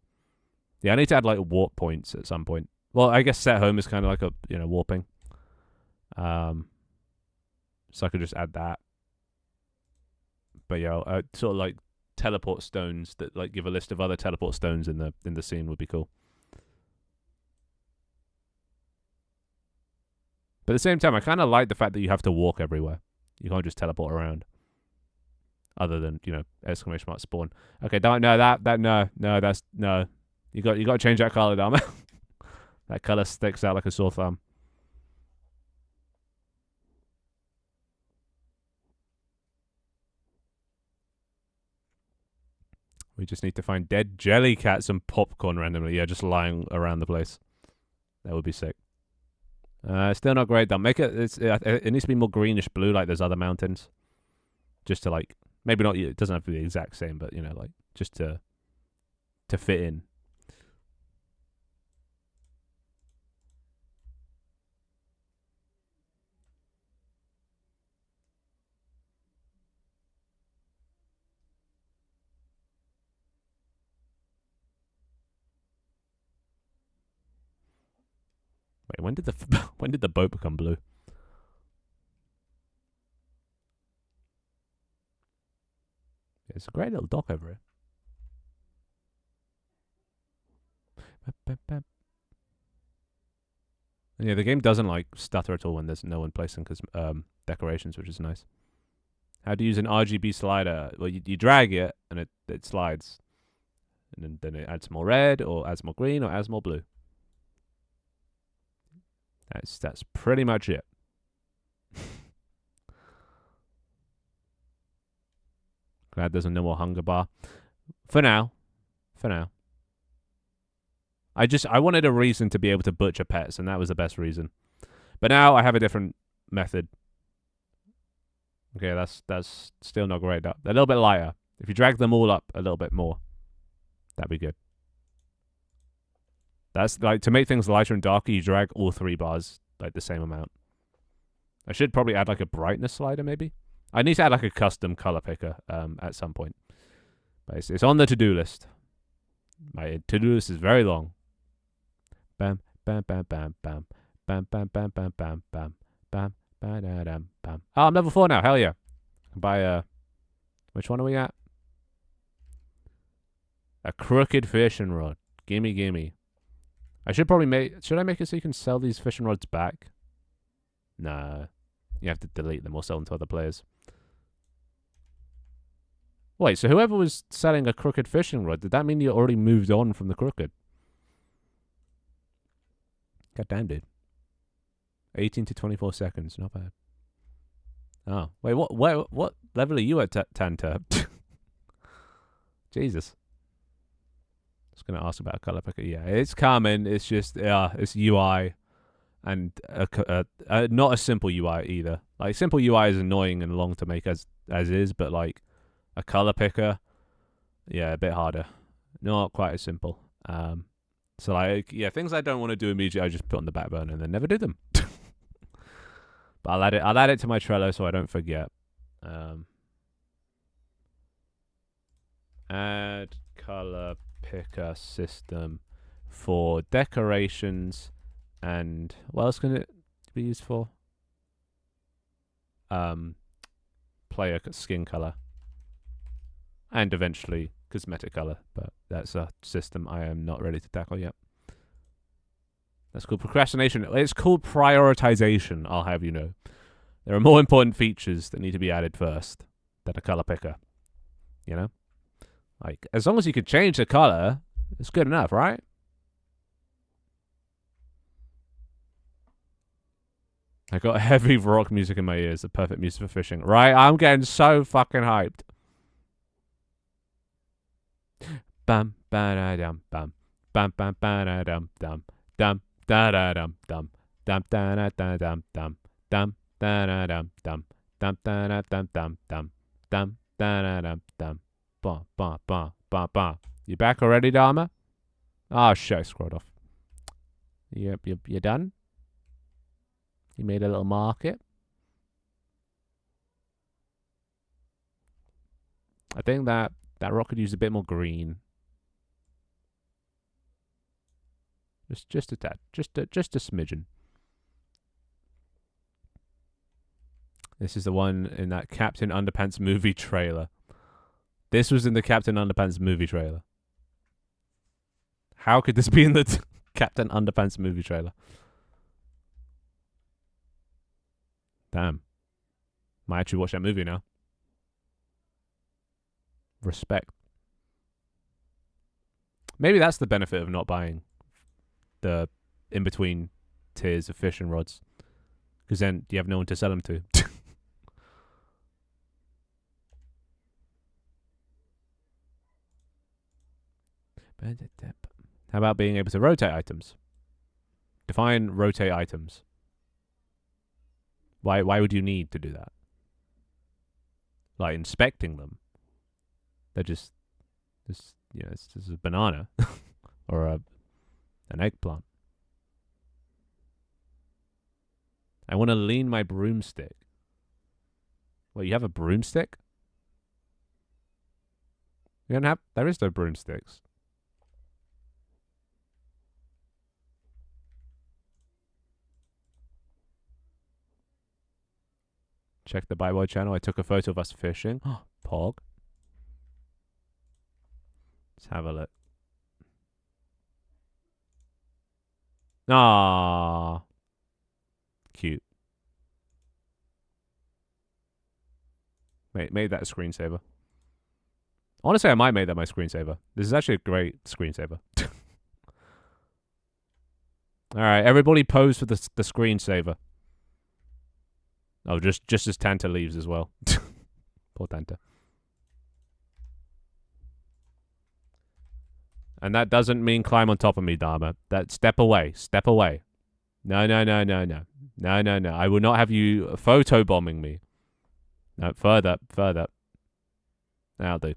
Yeah, I need to add like warp points at some point. Well, I guess set home is kind of like a, warping. So I could just add that. But yeah, sort of like teleport stones that like give a list of other teleport stones in the scene would be cool. But at the same time, I kind of like the fact that you have to walk everywhere. You can't just teleport around. Other than, exclamation mark spawn. Okay, no. You got to change that color, Dharma. That color sticks out like a sore thumb. We just need to find dead jelly cats and popcorn randomly. Yeah, just lying around the place. That would be sick. Still not great though. Make it. It needs to be more greenish blue, like there's other mountains. Just to like, maybe not. It doesn't have to be the exact same, but like just to fit in. Wait, when did the boat become blue? It's a great little dock over here. Yeah, the game doesn't like stutter at all when there's no one placing decorations, which is nice. How to use an RGB slider? Well, you drag it and it slides, and then it adds more red or adds more green or adds more blue. That's pretty much it. Glad there's no more hunger bar. For now. I wanted a reason to be able to butcher pets, and that was the best reason. But now I have a different method. Okay, that's still not great. A little bit lighter. If you drag them all up a little bit more, that'd be good. That's like, to make things lighter and darker, you drag all 3 bars like the same amount. I should probably add like a brightness slider, maybe. I need to add like a custom color picker at some point. But it's on the to-do list. My to-do list is very long. Bam, bam, bam, bam, bam, bam, bam, bam, bam, bam, bam, bam, bam, bam. Oh, I'm level 4 now. Hell yeah! I can buy which one are we at? A crooked fishing rod. Gimme. Should I make it so you can sell these fishing rods back? Nah. You have to delete them or sell them to other players. Wait, so whoever was selling a crooked fishing rod, did that mean you already moved on from the crooked? God damn, dude. 18 to 24 seconds, not bad. Oh, wait, what level are you at, Tanta? Jesus. I was going to ask about a color picker. Yeah, it's coming. It's just, it's UI and not a simple UI either. Like, simple UI is annoying and long to make as is, but like a color picker, yeah, a bit harder. Not quite as simple. So like, yeah, things I don't want to do immediately, I just put on the back burner and then never do them. But I'll add it to my Trello so I don't forget. Add color picker system for decorations and what else can it be used for? Player skin color and eventually cosmetic color, but that's a system I am not ready to tackle yet. That's called procrastination. It's called prioritization, I'll have you know. There are more important features that need to be added first than a color picker. You know? Like, as long as you can change the color, it's good enough, right? I got heavy rock music in my ears, the perfect music for fishing. Right? I'm getting so fucking hyped. Bam, ba-da-dum, bam. Bam, bam, ba-da-dum, dum. Dum, da-da-dum, dum. Dum, da-da-dum, dum. Dum, da-da-dum, dum. Dum, da-da-dum, dum, dum. Dum, da-da-dum, dum. Ba, ba, ba, ba, ba. You back already, Dharma? Oh, shit, I scrolled off. You done? You made a little market? I think that rock could use a bit more green. Just a tad. Just a smidgen. This is the one in that Captain Underpants movie trailer. This was in the Captain Underpants movie trailer. How could this be in the Captain Underpants movie trailer? Damn. Might actually watch that movie now. Respect. Maybe that's the benefit of not buying the in-between tiers of fishing rods. Because then you have no one to sell them to. How about being able to rotate items? Define rotate items. Why would you need to do that? Like inspecting them. They're just it's a banana or an eggplant. I want to lean my broomstick. Well, you have a broomstick? You don't have? There is no broomsticks. Check the Bye Boy channel. I took a photo of us fishing. Pog. Let's have a look. Ah, cute. Made that a screensaver. Honestly, I might make that my screensaver. This is actually a great screensaver. All right, everybody pose for the screensaver. Oh, just as Tanta leaves as well. Poor Tanta. And that doesn't mean climb on top of me, Dharma. That step away. Step away. No. I will not have you photobombing me. No, further. That'll do.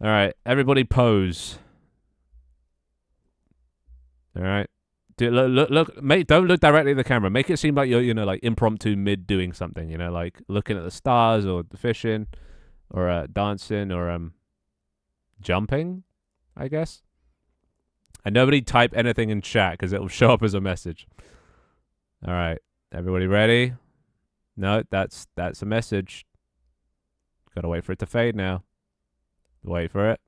All right, everybody pose. All right. Look, mate, don't look directly at the camera. Make it seem like you're, like impromptu mid doing something, like looking at the stars or the fishing or dancing or jumping, I guess. And nobody type anything in chat because it will show up as a message. All right, everybody ready? No, that's a message. Gotta wait for it to fade now. Wait for it.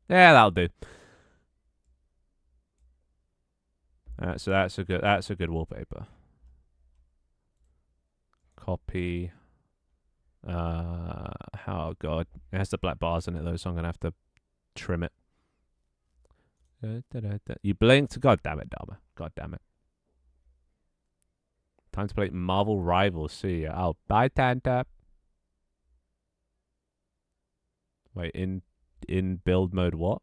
Yeah, that'll do. So that's a good wallpaper. Copy. Oh god, it has the black bars in it though, so I'm gonna have to trim it. You blinked. God damn it, Dharma. God damn it. Time to play Marvel Rivals. See ya. Oh, bye, Tantap. Wait, in build mode, what?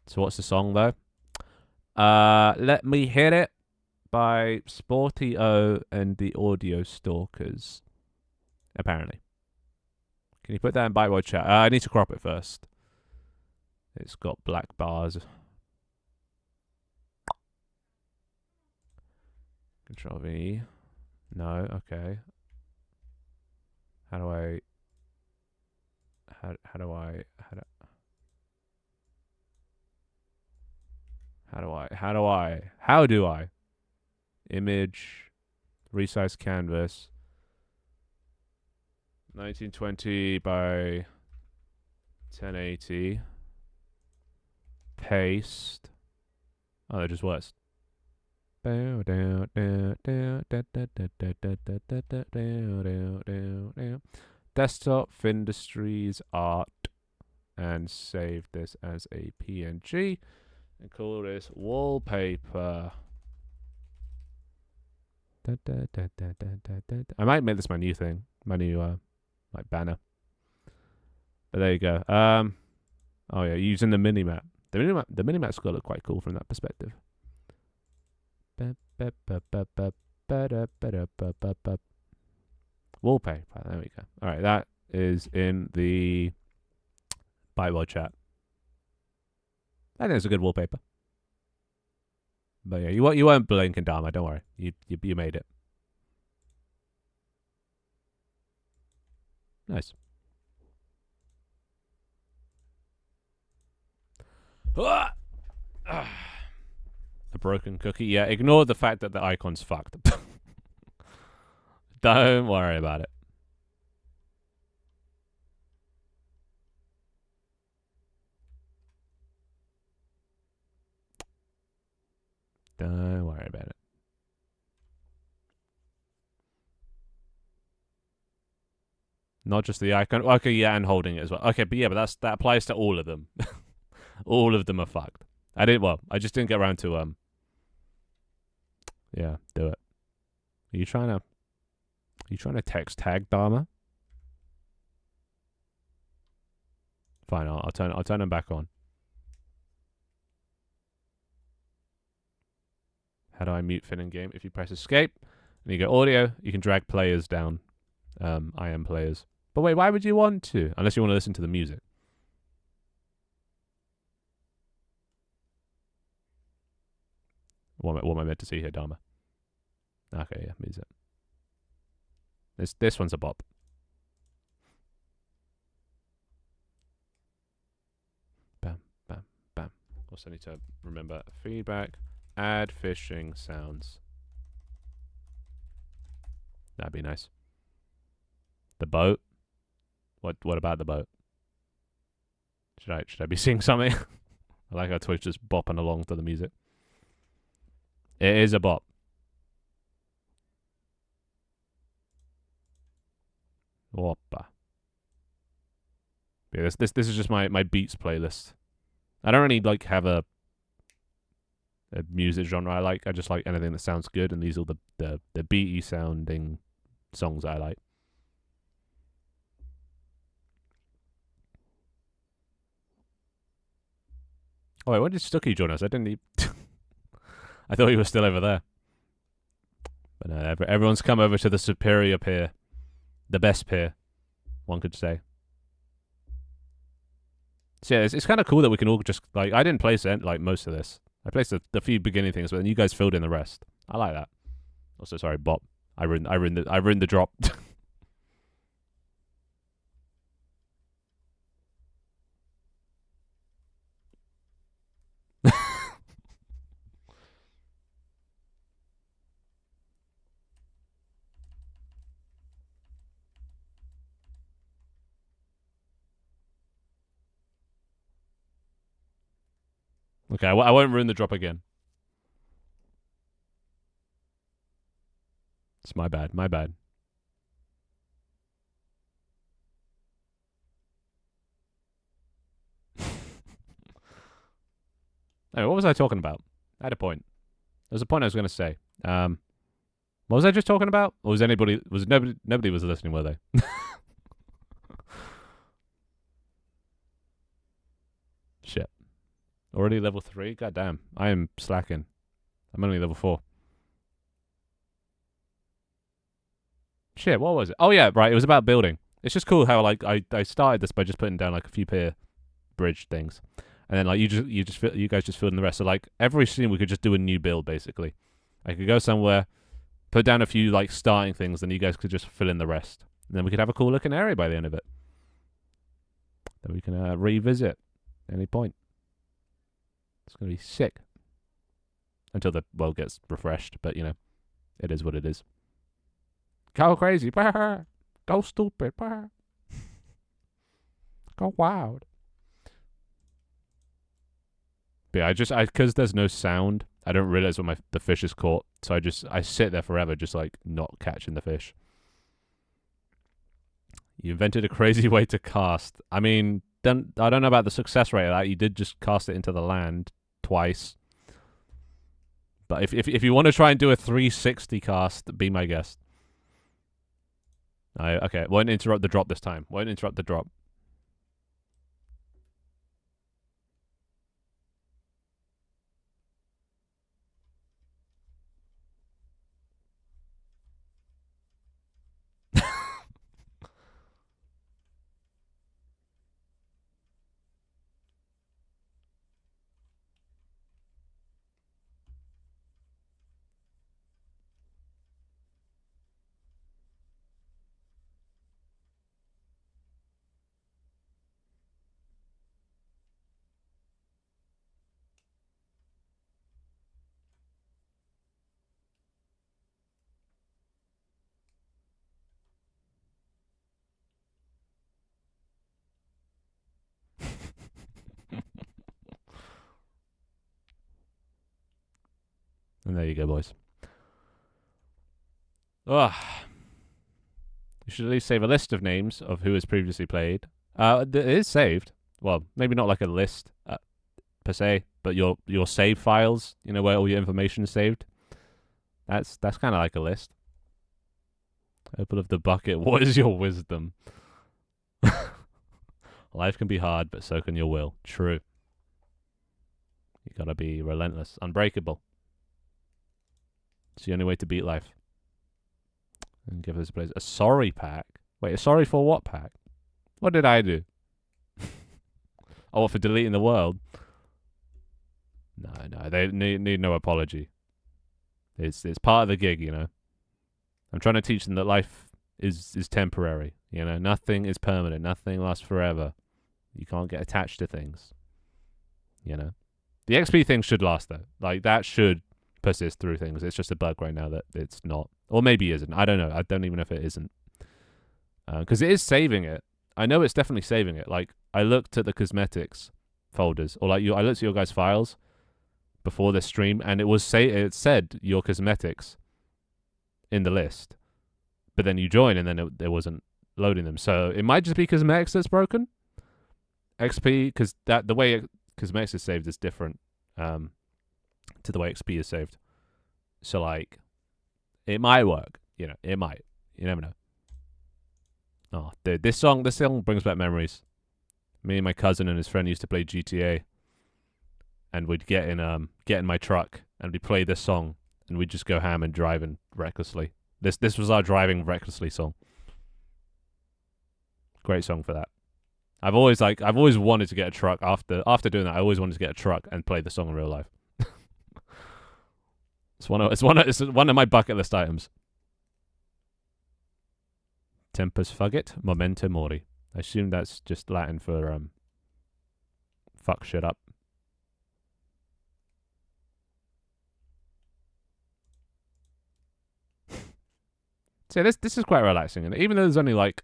So what's the song though? Let Me Hit It by Sporty O and the Audio Stalkers. Apparently. Can you put that in Bytewise chat? I need to crop it first. It's got black bars. Control V. No, okay. How do I image resize canvas 1920 by 1080 paste. Oh, that just works. Desktop Industries Art, and save this as a PNG and call this wallpaper. I might make this my new thing, my new like banner. But there you go. Oh yeah, using the minimap. The minimap's got to look quite cool from that perspective. Wallpaper. There we go. All right, that is in the Bytewise chat. I think it's a good wallpaper. But yeah, you won't blink and Dharma. Don't worry. You made it. Nice. A broken cookie. Yeah, ignore the fact that the icon's fucked. Don't worry about it. Don't worry about it. Not just the icon. Okay, yeah, and holding it as well. Okay, but yeah, but that applies to all of them. All of them are fucked. I just didn't get around to yeah, do it. Are you trying to text tag Dharma? Fine, I'll turn them back on. How do I mute Finn in game? If you press escape and you go audio, you can drag players down. I am players. But wait, why would you want to? Unless you want to listen to the music. What am I meant to see here, Dharma? Okay, yeah, music. This one's a bop. Bam, bam, bam. Also need to remember feedback. Add fishing sounds. That'd be nice. The boat. What about the boat? Should I be seeing something? I like how Twitch just bopping along to the music. It is a bop. Whoppa. Yeah, this is just my beats playlist. I don't really like have a music genre I like. I just like anything that sounds good, and these are the beaty sounding songs that I like. Oh wait, when did Stucky join us? I didn't. I thought he was still over there. But no, everyone's come over to the superior pier, the best pier, one could say. So yeah, it's kind of cool that we can all just like. I didn't place like most of this. I placed the few beginning things, but then you guys filled in the rest. I like that. Also, sorry, bop. I ruined the drop. Okay, I won't ruin the drop again. It's my bad. My bad. Anyway, what was I talking about? I had a point. There was a point I was going to say. What was I just talking about? Or was anybody? Was nobody? Nobody was listening, were they? Shit. Already level 3? God damn. I am slacking. I'm only level 4. Shit, what was it? Oh yeah, right. It was about building. It's just cool how like I started this by just putting down like a few pier bridge things, and then like you guys just filled in the rest. So like every scene we could just do a new build basically. I could go somewhere, put down a few like starting things, then you guys could just fill in the rest. And then we could have a cool looking area by the end of it that we can revisit at any point. It's gonna be sick until the world gets refreshed. But you know, it is what it is. Go crazy, go stupid, go wild. But yeah, because there's no sound, I don't realize when the fish is caught. So I sit there forever, just like not catching the fish. You invented a crazy way to cast. I mean, then I don't know about the success rate of that. You did just cast it into the land twice. But if you want to try and do a 360 cast, be my guest. Okay, won't interrupt the drop this time. Won't interrupt the drop. And there you go, boys. Ugh. You should at least save a list of names of who has previously played. It is saved. Well, maybe not like a list per se, but your save files, you know, where all your information is saved. That's kind of like a list. Opal of the bucket. What is your wisdom? Life can be hard, but so can your will. True. You gotta be relentless, unbreakable. It's the only way to beat life. And give this place a sorry pack. Wait, a sorry for what pack? What did I do? Oh, for deleting the world? No, they need no apology. It's part of the gig, you know. I'm trying to teach them that life is temporary. You know, nothing is permanent. Nothing lasts forever. You can't get attached to things. You know, the XP thing should last though. Like that should persist through things. It's just a bug right now that it's not, or maybe isn't. I don't know. I don't even know if it isn't, because it is saving it. I know it's definitely saving it. Like I looked at the cosmetics folders, or like I looked at your guys' files before this stream, and it said your cosmetics in the list, but then you join and then it wasn't loading them. So it might just be cosmetics that's broken. XP, because the way cosmetics is saved is different to the way XP is saved. So like, it might work. You know, it might. You never know. Oh, dude, this song brings back memories. Me and my cousin and his friend used to play GTA, and we'd get in my truck and we'd play this song, and we'd just go ham and driving recklessly. This was our driving recklessly song. Great song for that. I've always wanted to get a truck after doing that. I always wanted to get a truck and play the song in real life. It's one of my bucket list items. Tempus fugit, memento mori. I assume that's just Latin for fuck shit up. So this is quite relaxing, and even though there's only like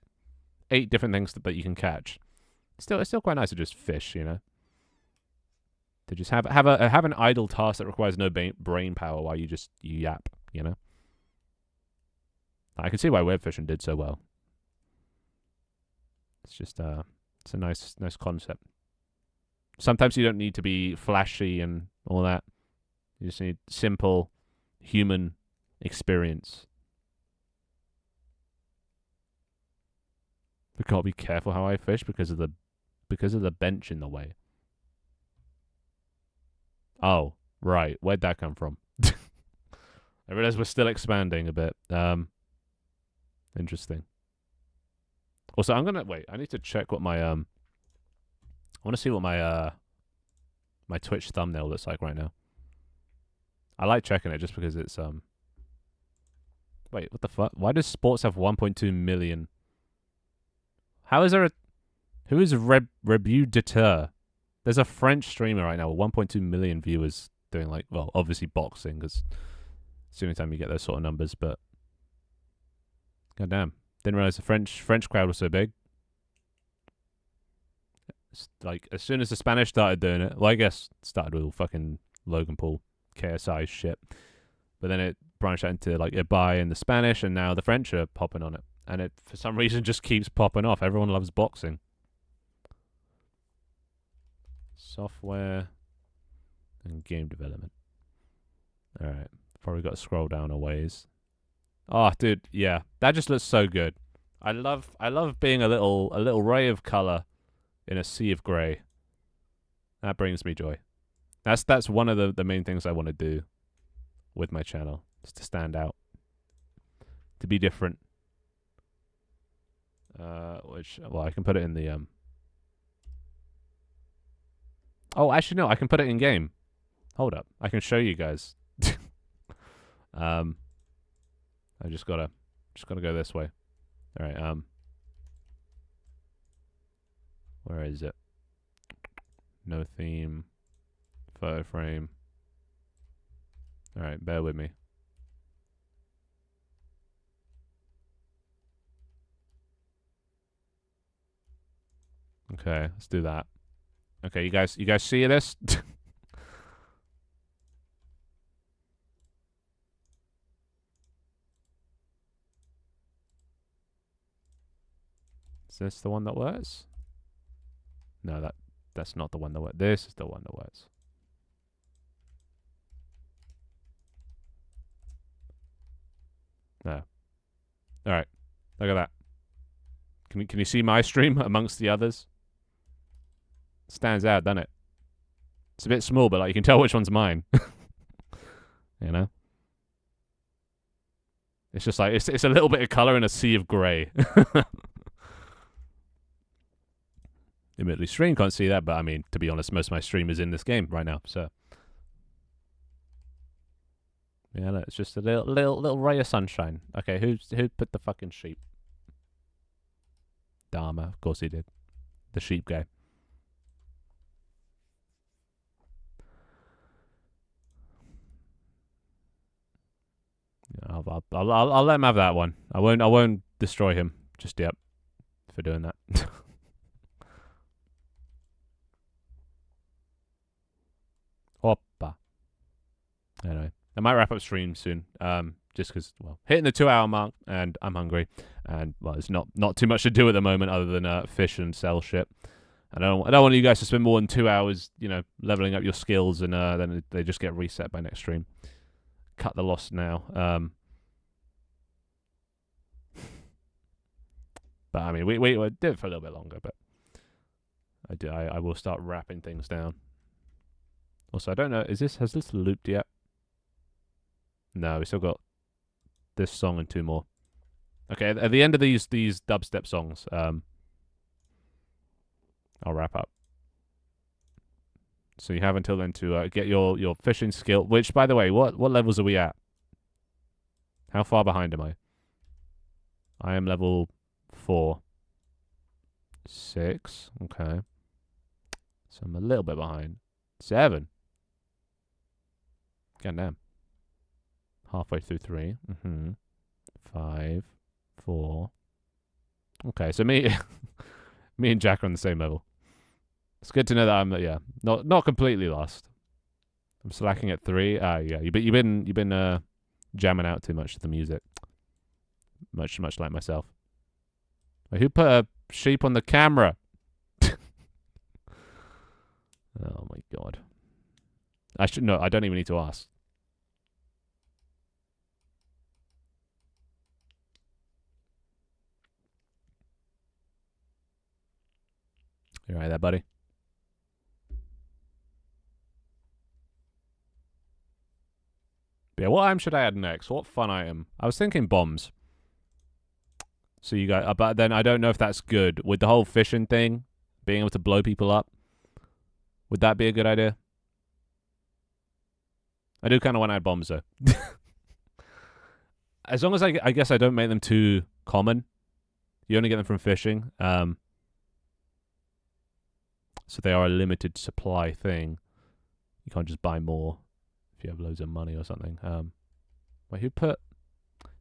8 different things that you can catch, it's still quite nice to just fish, you know. To just have an idle task that requires no brain power while you yap, you know. I can see why web fishing did so well. It's just it's a nice concept. Sometimes you don't need to be flashy and all that. You just need simple human experience. But gotta be careful how I fish because of the bench in the way. Oh, right. Where'd that come from? I realize we're still expanding a bit. Interesting. Also, I'm gonna wait. I need to check what my I want to see what my my Twitch thumbnail looks like right now. I like checking it just because it's Wait, what the fuck? Why does sports have 1.2 million? How is there a... Who is Rebu There's a French streamer right now with 1.2 million viewers doing like, well, obviously boxing, because it's the only time you get those sort of numbers, but... God damn. Didn't realize the French crowd was so big. It's like, as soon as the Spanish started doing it, well, I guess started with all fucking Logan Paul, KSI shit. But then it branched out into like Ibai and the Spanish, and now the French are popping on it. And it, for some reason, just keeps popping off. Everyone loves boxing. Software and game development. Alright. Probably got to scroll down a ways. Oh, dude, yeah. That just looks so good. I love being a little ray of colour in a sea of grey. That brings me joy. That's one of the main things I want to do with my channel. Is to stand out. To be different. Well, I can put it in the Oh, actually no, I can put it in game. Hold up. I can show you guys. I just gotta go this way. Alright, where is it? No theme. Photo frame. Alright, bear with me. Okay, let's do that. Okay, you guys see this? Is this the one that works? No, that's not the one that works. This is the one that works. No. Alright. Look at that. Can you see my stream amongst the others? Stands out, doesn't it? It's a bit small, but like you can tell which one's mine. You know? It's just like it's a little bit of colour in a sea of grey. Admittedly, stream can't see that, but I mean, to be honest, most of my stream is in this game right now, so yeah, look, it's just a little ray of sunshine. Okay, who put the fucking sheep? Dharma, of course he did. The sheep guy. Yeah, I'll let him have that one. I won't destroy him just yet for doing that. Hoppa. Anyway, I might wrap up stream soon. Just because, well, hitting the 2-hour mark, and I'm hungry, and well, there's not too much to do at the moment other than fish and sell shit. I don't want you guys to spend more than 2 hours, you know, leveling up your skills, and then they just get reset by next stream. Cut the loss now. But I mean, we did it for a little bit longer, but I will start wrapping things down. Also, I don't know, has this looped yet? No, we still got this song and 2 more. Okay, at the end of these dubstep songs, I'll wrap up. So you have until then to get your fishing skill. Which, by the way, what levels are we at? How far behind am I? I am level 4. 6. Okay. So I'm a little bit behind. 7. God damn. Halfway through 3. 5. 4. Okay, so me and Jack are on the same level. It's good to know that I'm not completely lost. I'm slacking at 3. Yeah, you've been jamming out too much to the music. Much like myself. Wait, who put a sheep on the camera? Oh my god. I should no. I don't even need to ask. You right there, buddy? But yeah, what item should I add next? What fun item? I was thinking bombs. So you guys, but then I don't know if that's good with the whole fishing thing, being able to blow people up. Would that be a good idea? I do kind of want to add bombs though. As long as I guess I don't make them too common. You only get them from fishing. So they are a limited supply thing. You can't just buy more if you have loads of money or something. Wait, who put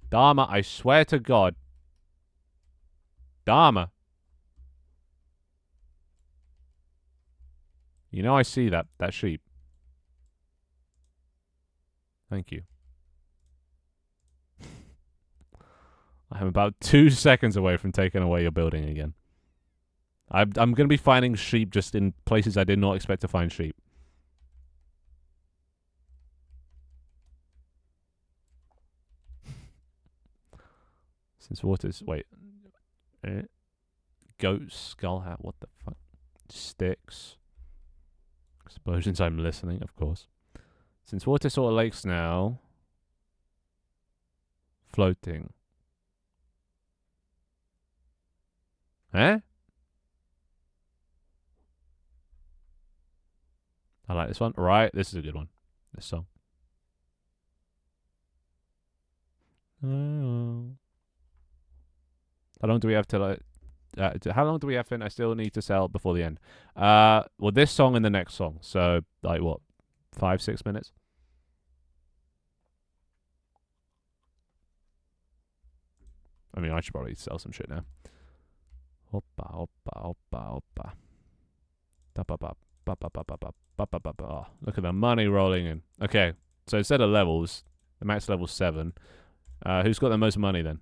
Dharma? I swear to God. Dharma. You know I see that sheep. Thank you. I'm about 2 seconds away from taking away your building again. I'm going to be finding sheep just in places I did not expect to find sheep. Since water's... Wait. Goat skull hat. What the fuck? Sticks. Explosions. I'm listening, of course. Since water sort of lakes now. Floating. Eh? I like this one. Right, this is a good one. This song. How long do we have to like? How long do we have in? I still need to sell before the end. Well, this song and the next song. So like what? 5-6 minutes. I mean, I should probably sell some shit now. Hoppa, hoppa, hoppa, hoppa. Oh, look at the money rolling in. Okay, so instead of levels, the max level's 7. Who's got the most money then?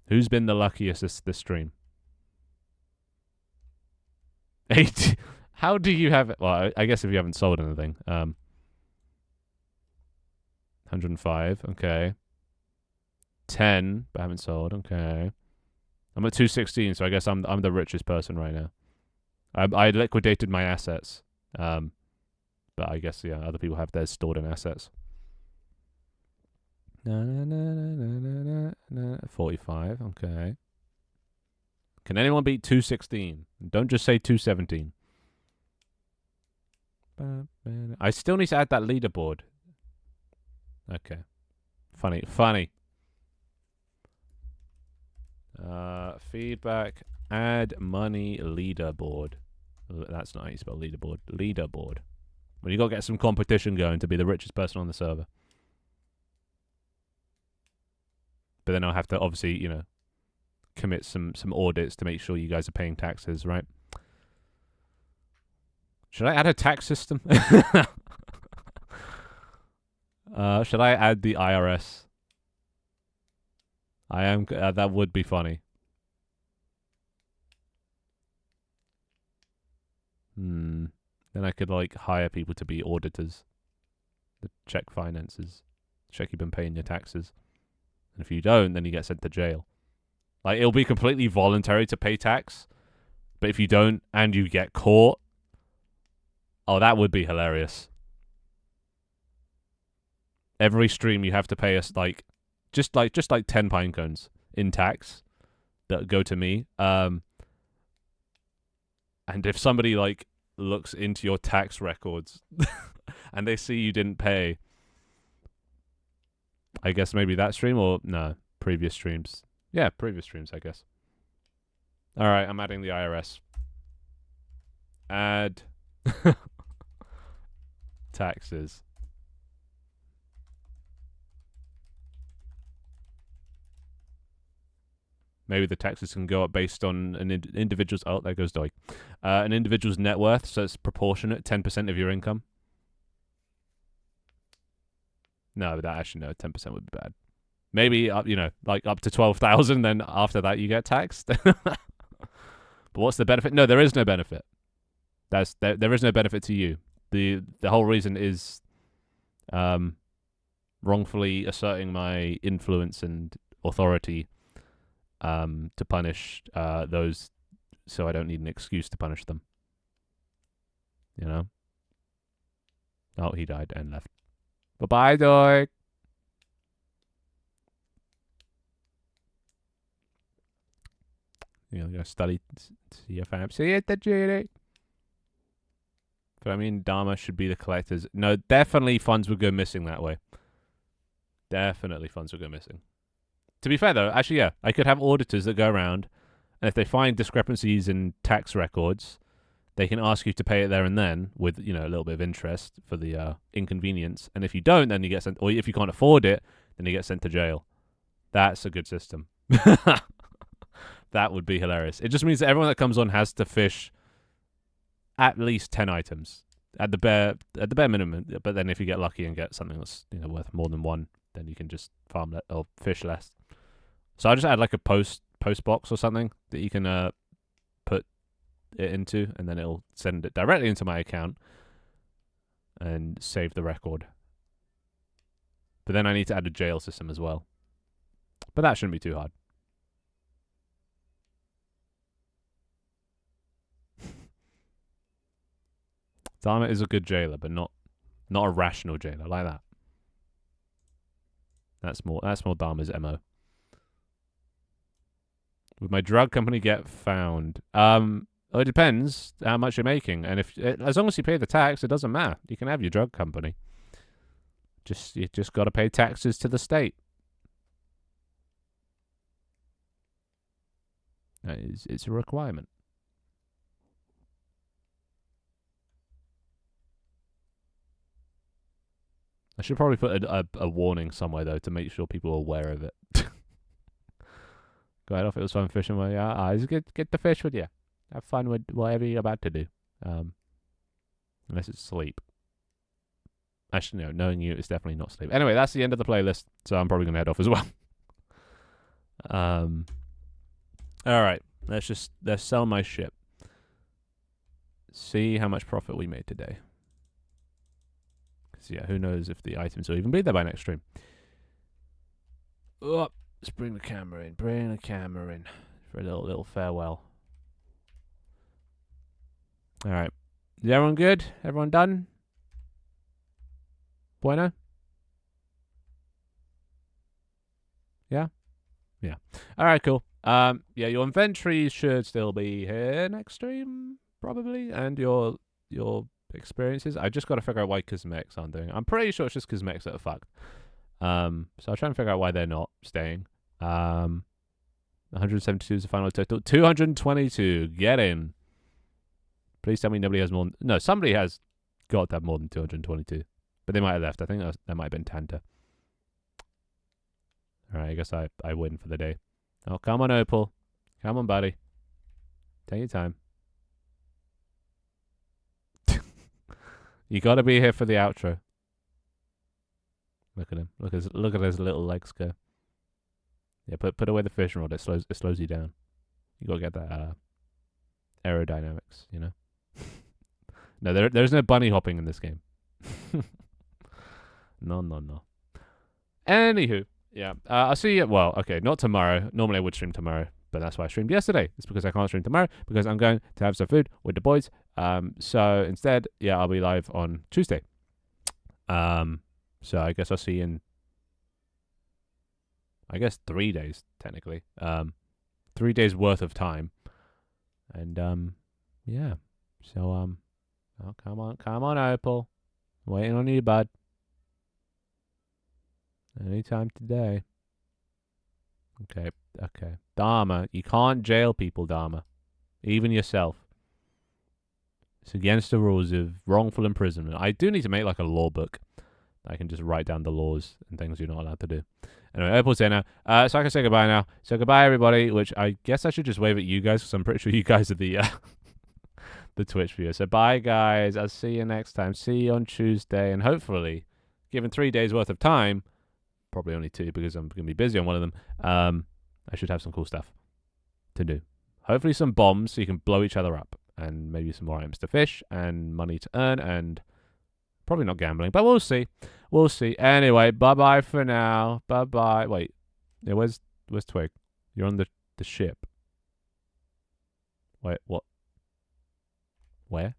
Who's been the luckiest this stream? 8. How do you have it? Well, I guess if you haven't sold anything. 105. Okay. 10, but I haven't sold. Okay. I'm at 216, so I guess I'm the richest person right now. I liquidated my assets. But I guess, yeah, other people have theirs stored in assets. 45, okay. Can anyone beat 216? Don't just say 217. I still need to add that leaderboard. Okay. Funny. Feedback. Add money leaderboard. That's not how you spell leaderboard. Leaderboard. Well, you got to get some competition going to be the richest person on the server. But then I'll have to obviously, you know, commit some audits to make sure you guys are paying taxes, right? Should I add a tax system? Should I add the IRS? I am. That would be funny. Then I could like hire people to be auditors, to check finances, check you've been paying your taxes, and if you don't, then you get sent to jail. Like it'll be completely voluntary to pay tax, but if you don't and you get caught, oh, that would be hilarious. Every stream you have to pay us like just like 10 pine cones in tax that go to me. And if somebody like looks into your tax records and they see you didn't pay, I guess maybe that stream or no, previous streams. Yeah, previous streams, I guess. All right, I'm adding the IRS. Add taxes. Maybe the taxes can go up based on an individual's... Oh, there goes Doig. An individual's net worth, so it's proportionate, 10% of your income. No, that actually, no, 10% would be bad. Maybe like up to 12,000. Then after that, you get taxed. But what's the benefit? No, there is no benefit. There is no benefit to you. The whole reason is wrongfully asserting my influence and authority to punish those, so I don't need an excuse to punish them. You know? Oh, he died and left. Bye-bye, dog. You're going to study, see your fam. See it, the Judy. But I mean, Dharma should be the collectors. No, definitely funds would go missing that way. Definitely funds would go missing. To be fair, though, actually, yeah, I could have auditors that go around, and if they find discrepancies in tax records, they can ask you to pay it there and then with, a little bit of interest for the inconvenience. And if you don't, then you get sent, or if you can't afford it, then you get sent to jail. That's a good system. That would be hilarious. It just means that everyone that comes on has to fish at least 10 items at the bare minimum. But then if you get lucky and get something that's worth more than one, then you can just farm or fish less. So I'll just add like a post box or something that you can put it into, and then it'll send it directly into my account and save the record. But then I need to add a jail system as well. But that shouldn't be too hard. Dharma is a good jailer, but not a rational jailer like that. That's more Dharma's MO. Would my drug company get found? Well, it depends how much you're making, and as long as you pay the tax, it doesn't matter. You can have your drug company. You just got to pay taxes to the state. It's a requirement. I should probably put a warning somewhere, though, to make sure people are aware of it. Go ahead off, it was fun fishing with your eyes. Get the fish with you. Have fun with whatever you're about to do. Unless it's sleep. Actually, no, knowing you, it's definitely not sleep. Anyway, that's the end of the playlist, so I'm probably going to head off as well. Alright, let's sell my ship. See how much profit we made today. Yeah, who knows if the items will even be there by next stream. Oh, let's bring the camera in. Bring the camera in for a little farewell. All right. Is everyone good? Everyone done? Bueno? Yeah? Yeah. All right, cool. Yeah, your inventory should still be here next stream, probably, and your experiences. I just got to figure out why cosmetics aren't doing it. I'm pretty sure it's just cosmetics that are fucked. So I'll try and figure out why they're not staying. 172 is the final total. 222. Get in. Please tell me nobody has more than... No, somebody has got to have more than 222. But they might have left. I think that might have been Tanta. Alright, I guess I win for the day. Oh, come on, Opal. Come on, buddy. Take your time. You gotta be here for the outro. Look at him. Look at his little legs go. Yeah, put away the fishing rod. It slows you down. You gotta get that aerodynamics, No, there's no bunny hopping in this game. No. Anywho, yeah. I'll see you. Well, okay, not tomorrow. Normally I would stream tomorrow, but that's why I streamed yesterday. It's because I can't stream tomorrow because I'm going to have some food with the boys. So instead, yeah, I'll be live on Tuesday. So I guess I'll see you in, 3 days, technically. 3 days worth of time. And, yeah. So, oh, come on, Opal. Waiting on you, bud. Anytime today. Okay. Dharma, you can't jail people, Dharma. Even yourself. It's against the rules of wrongful imprisonment. I do need to make like a law book. I can just write down the laws and things you're not allowed to do. Anyway, Opal's here now. So I can say goodbye now. So goodbye, everybody, which I guess I should just wave at you guys because I'm pretty sure you guys are the the Twitch viewers. So bye, guys. I'll see you next time. See you on Tuesday. And hopefully, given 3 days worth of time, probably only 2 because I'm going to be busy on one of them. I should have some cool stuff to do. Hopefully some bombs so you can blow each other up, and maybe some more items to fish and money to earn, and probably not gambling, but we'll see. We'll see. Anyway, bye-bye for now. Bye-bye. Wait. Yeah, where's Twig? You're on the ship. Wait, what? Where?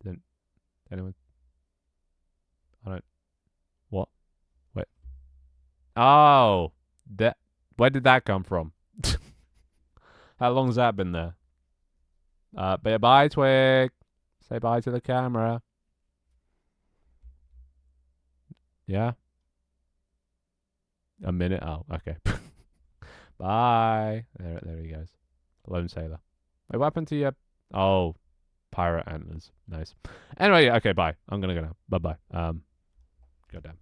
Didn't anyone? I don't. What? Wait. Oh, that. Where did that come from? How long's that been there? Bye, Twig. Say bye to the camera. Yeah. A minute. Oh, okay. Bye. There he goes. Lone sailor. Wait, what happened to your? Oh, pirate antlers. Nice. Anyway, okay. Bye. I'm gonna go now. Bye bye. Goddamn.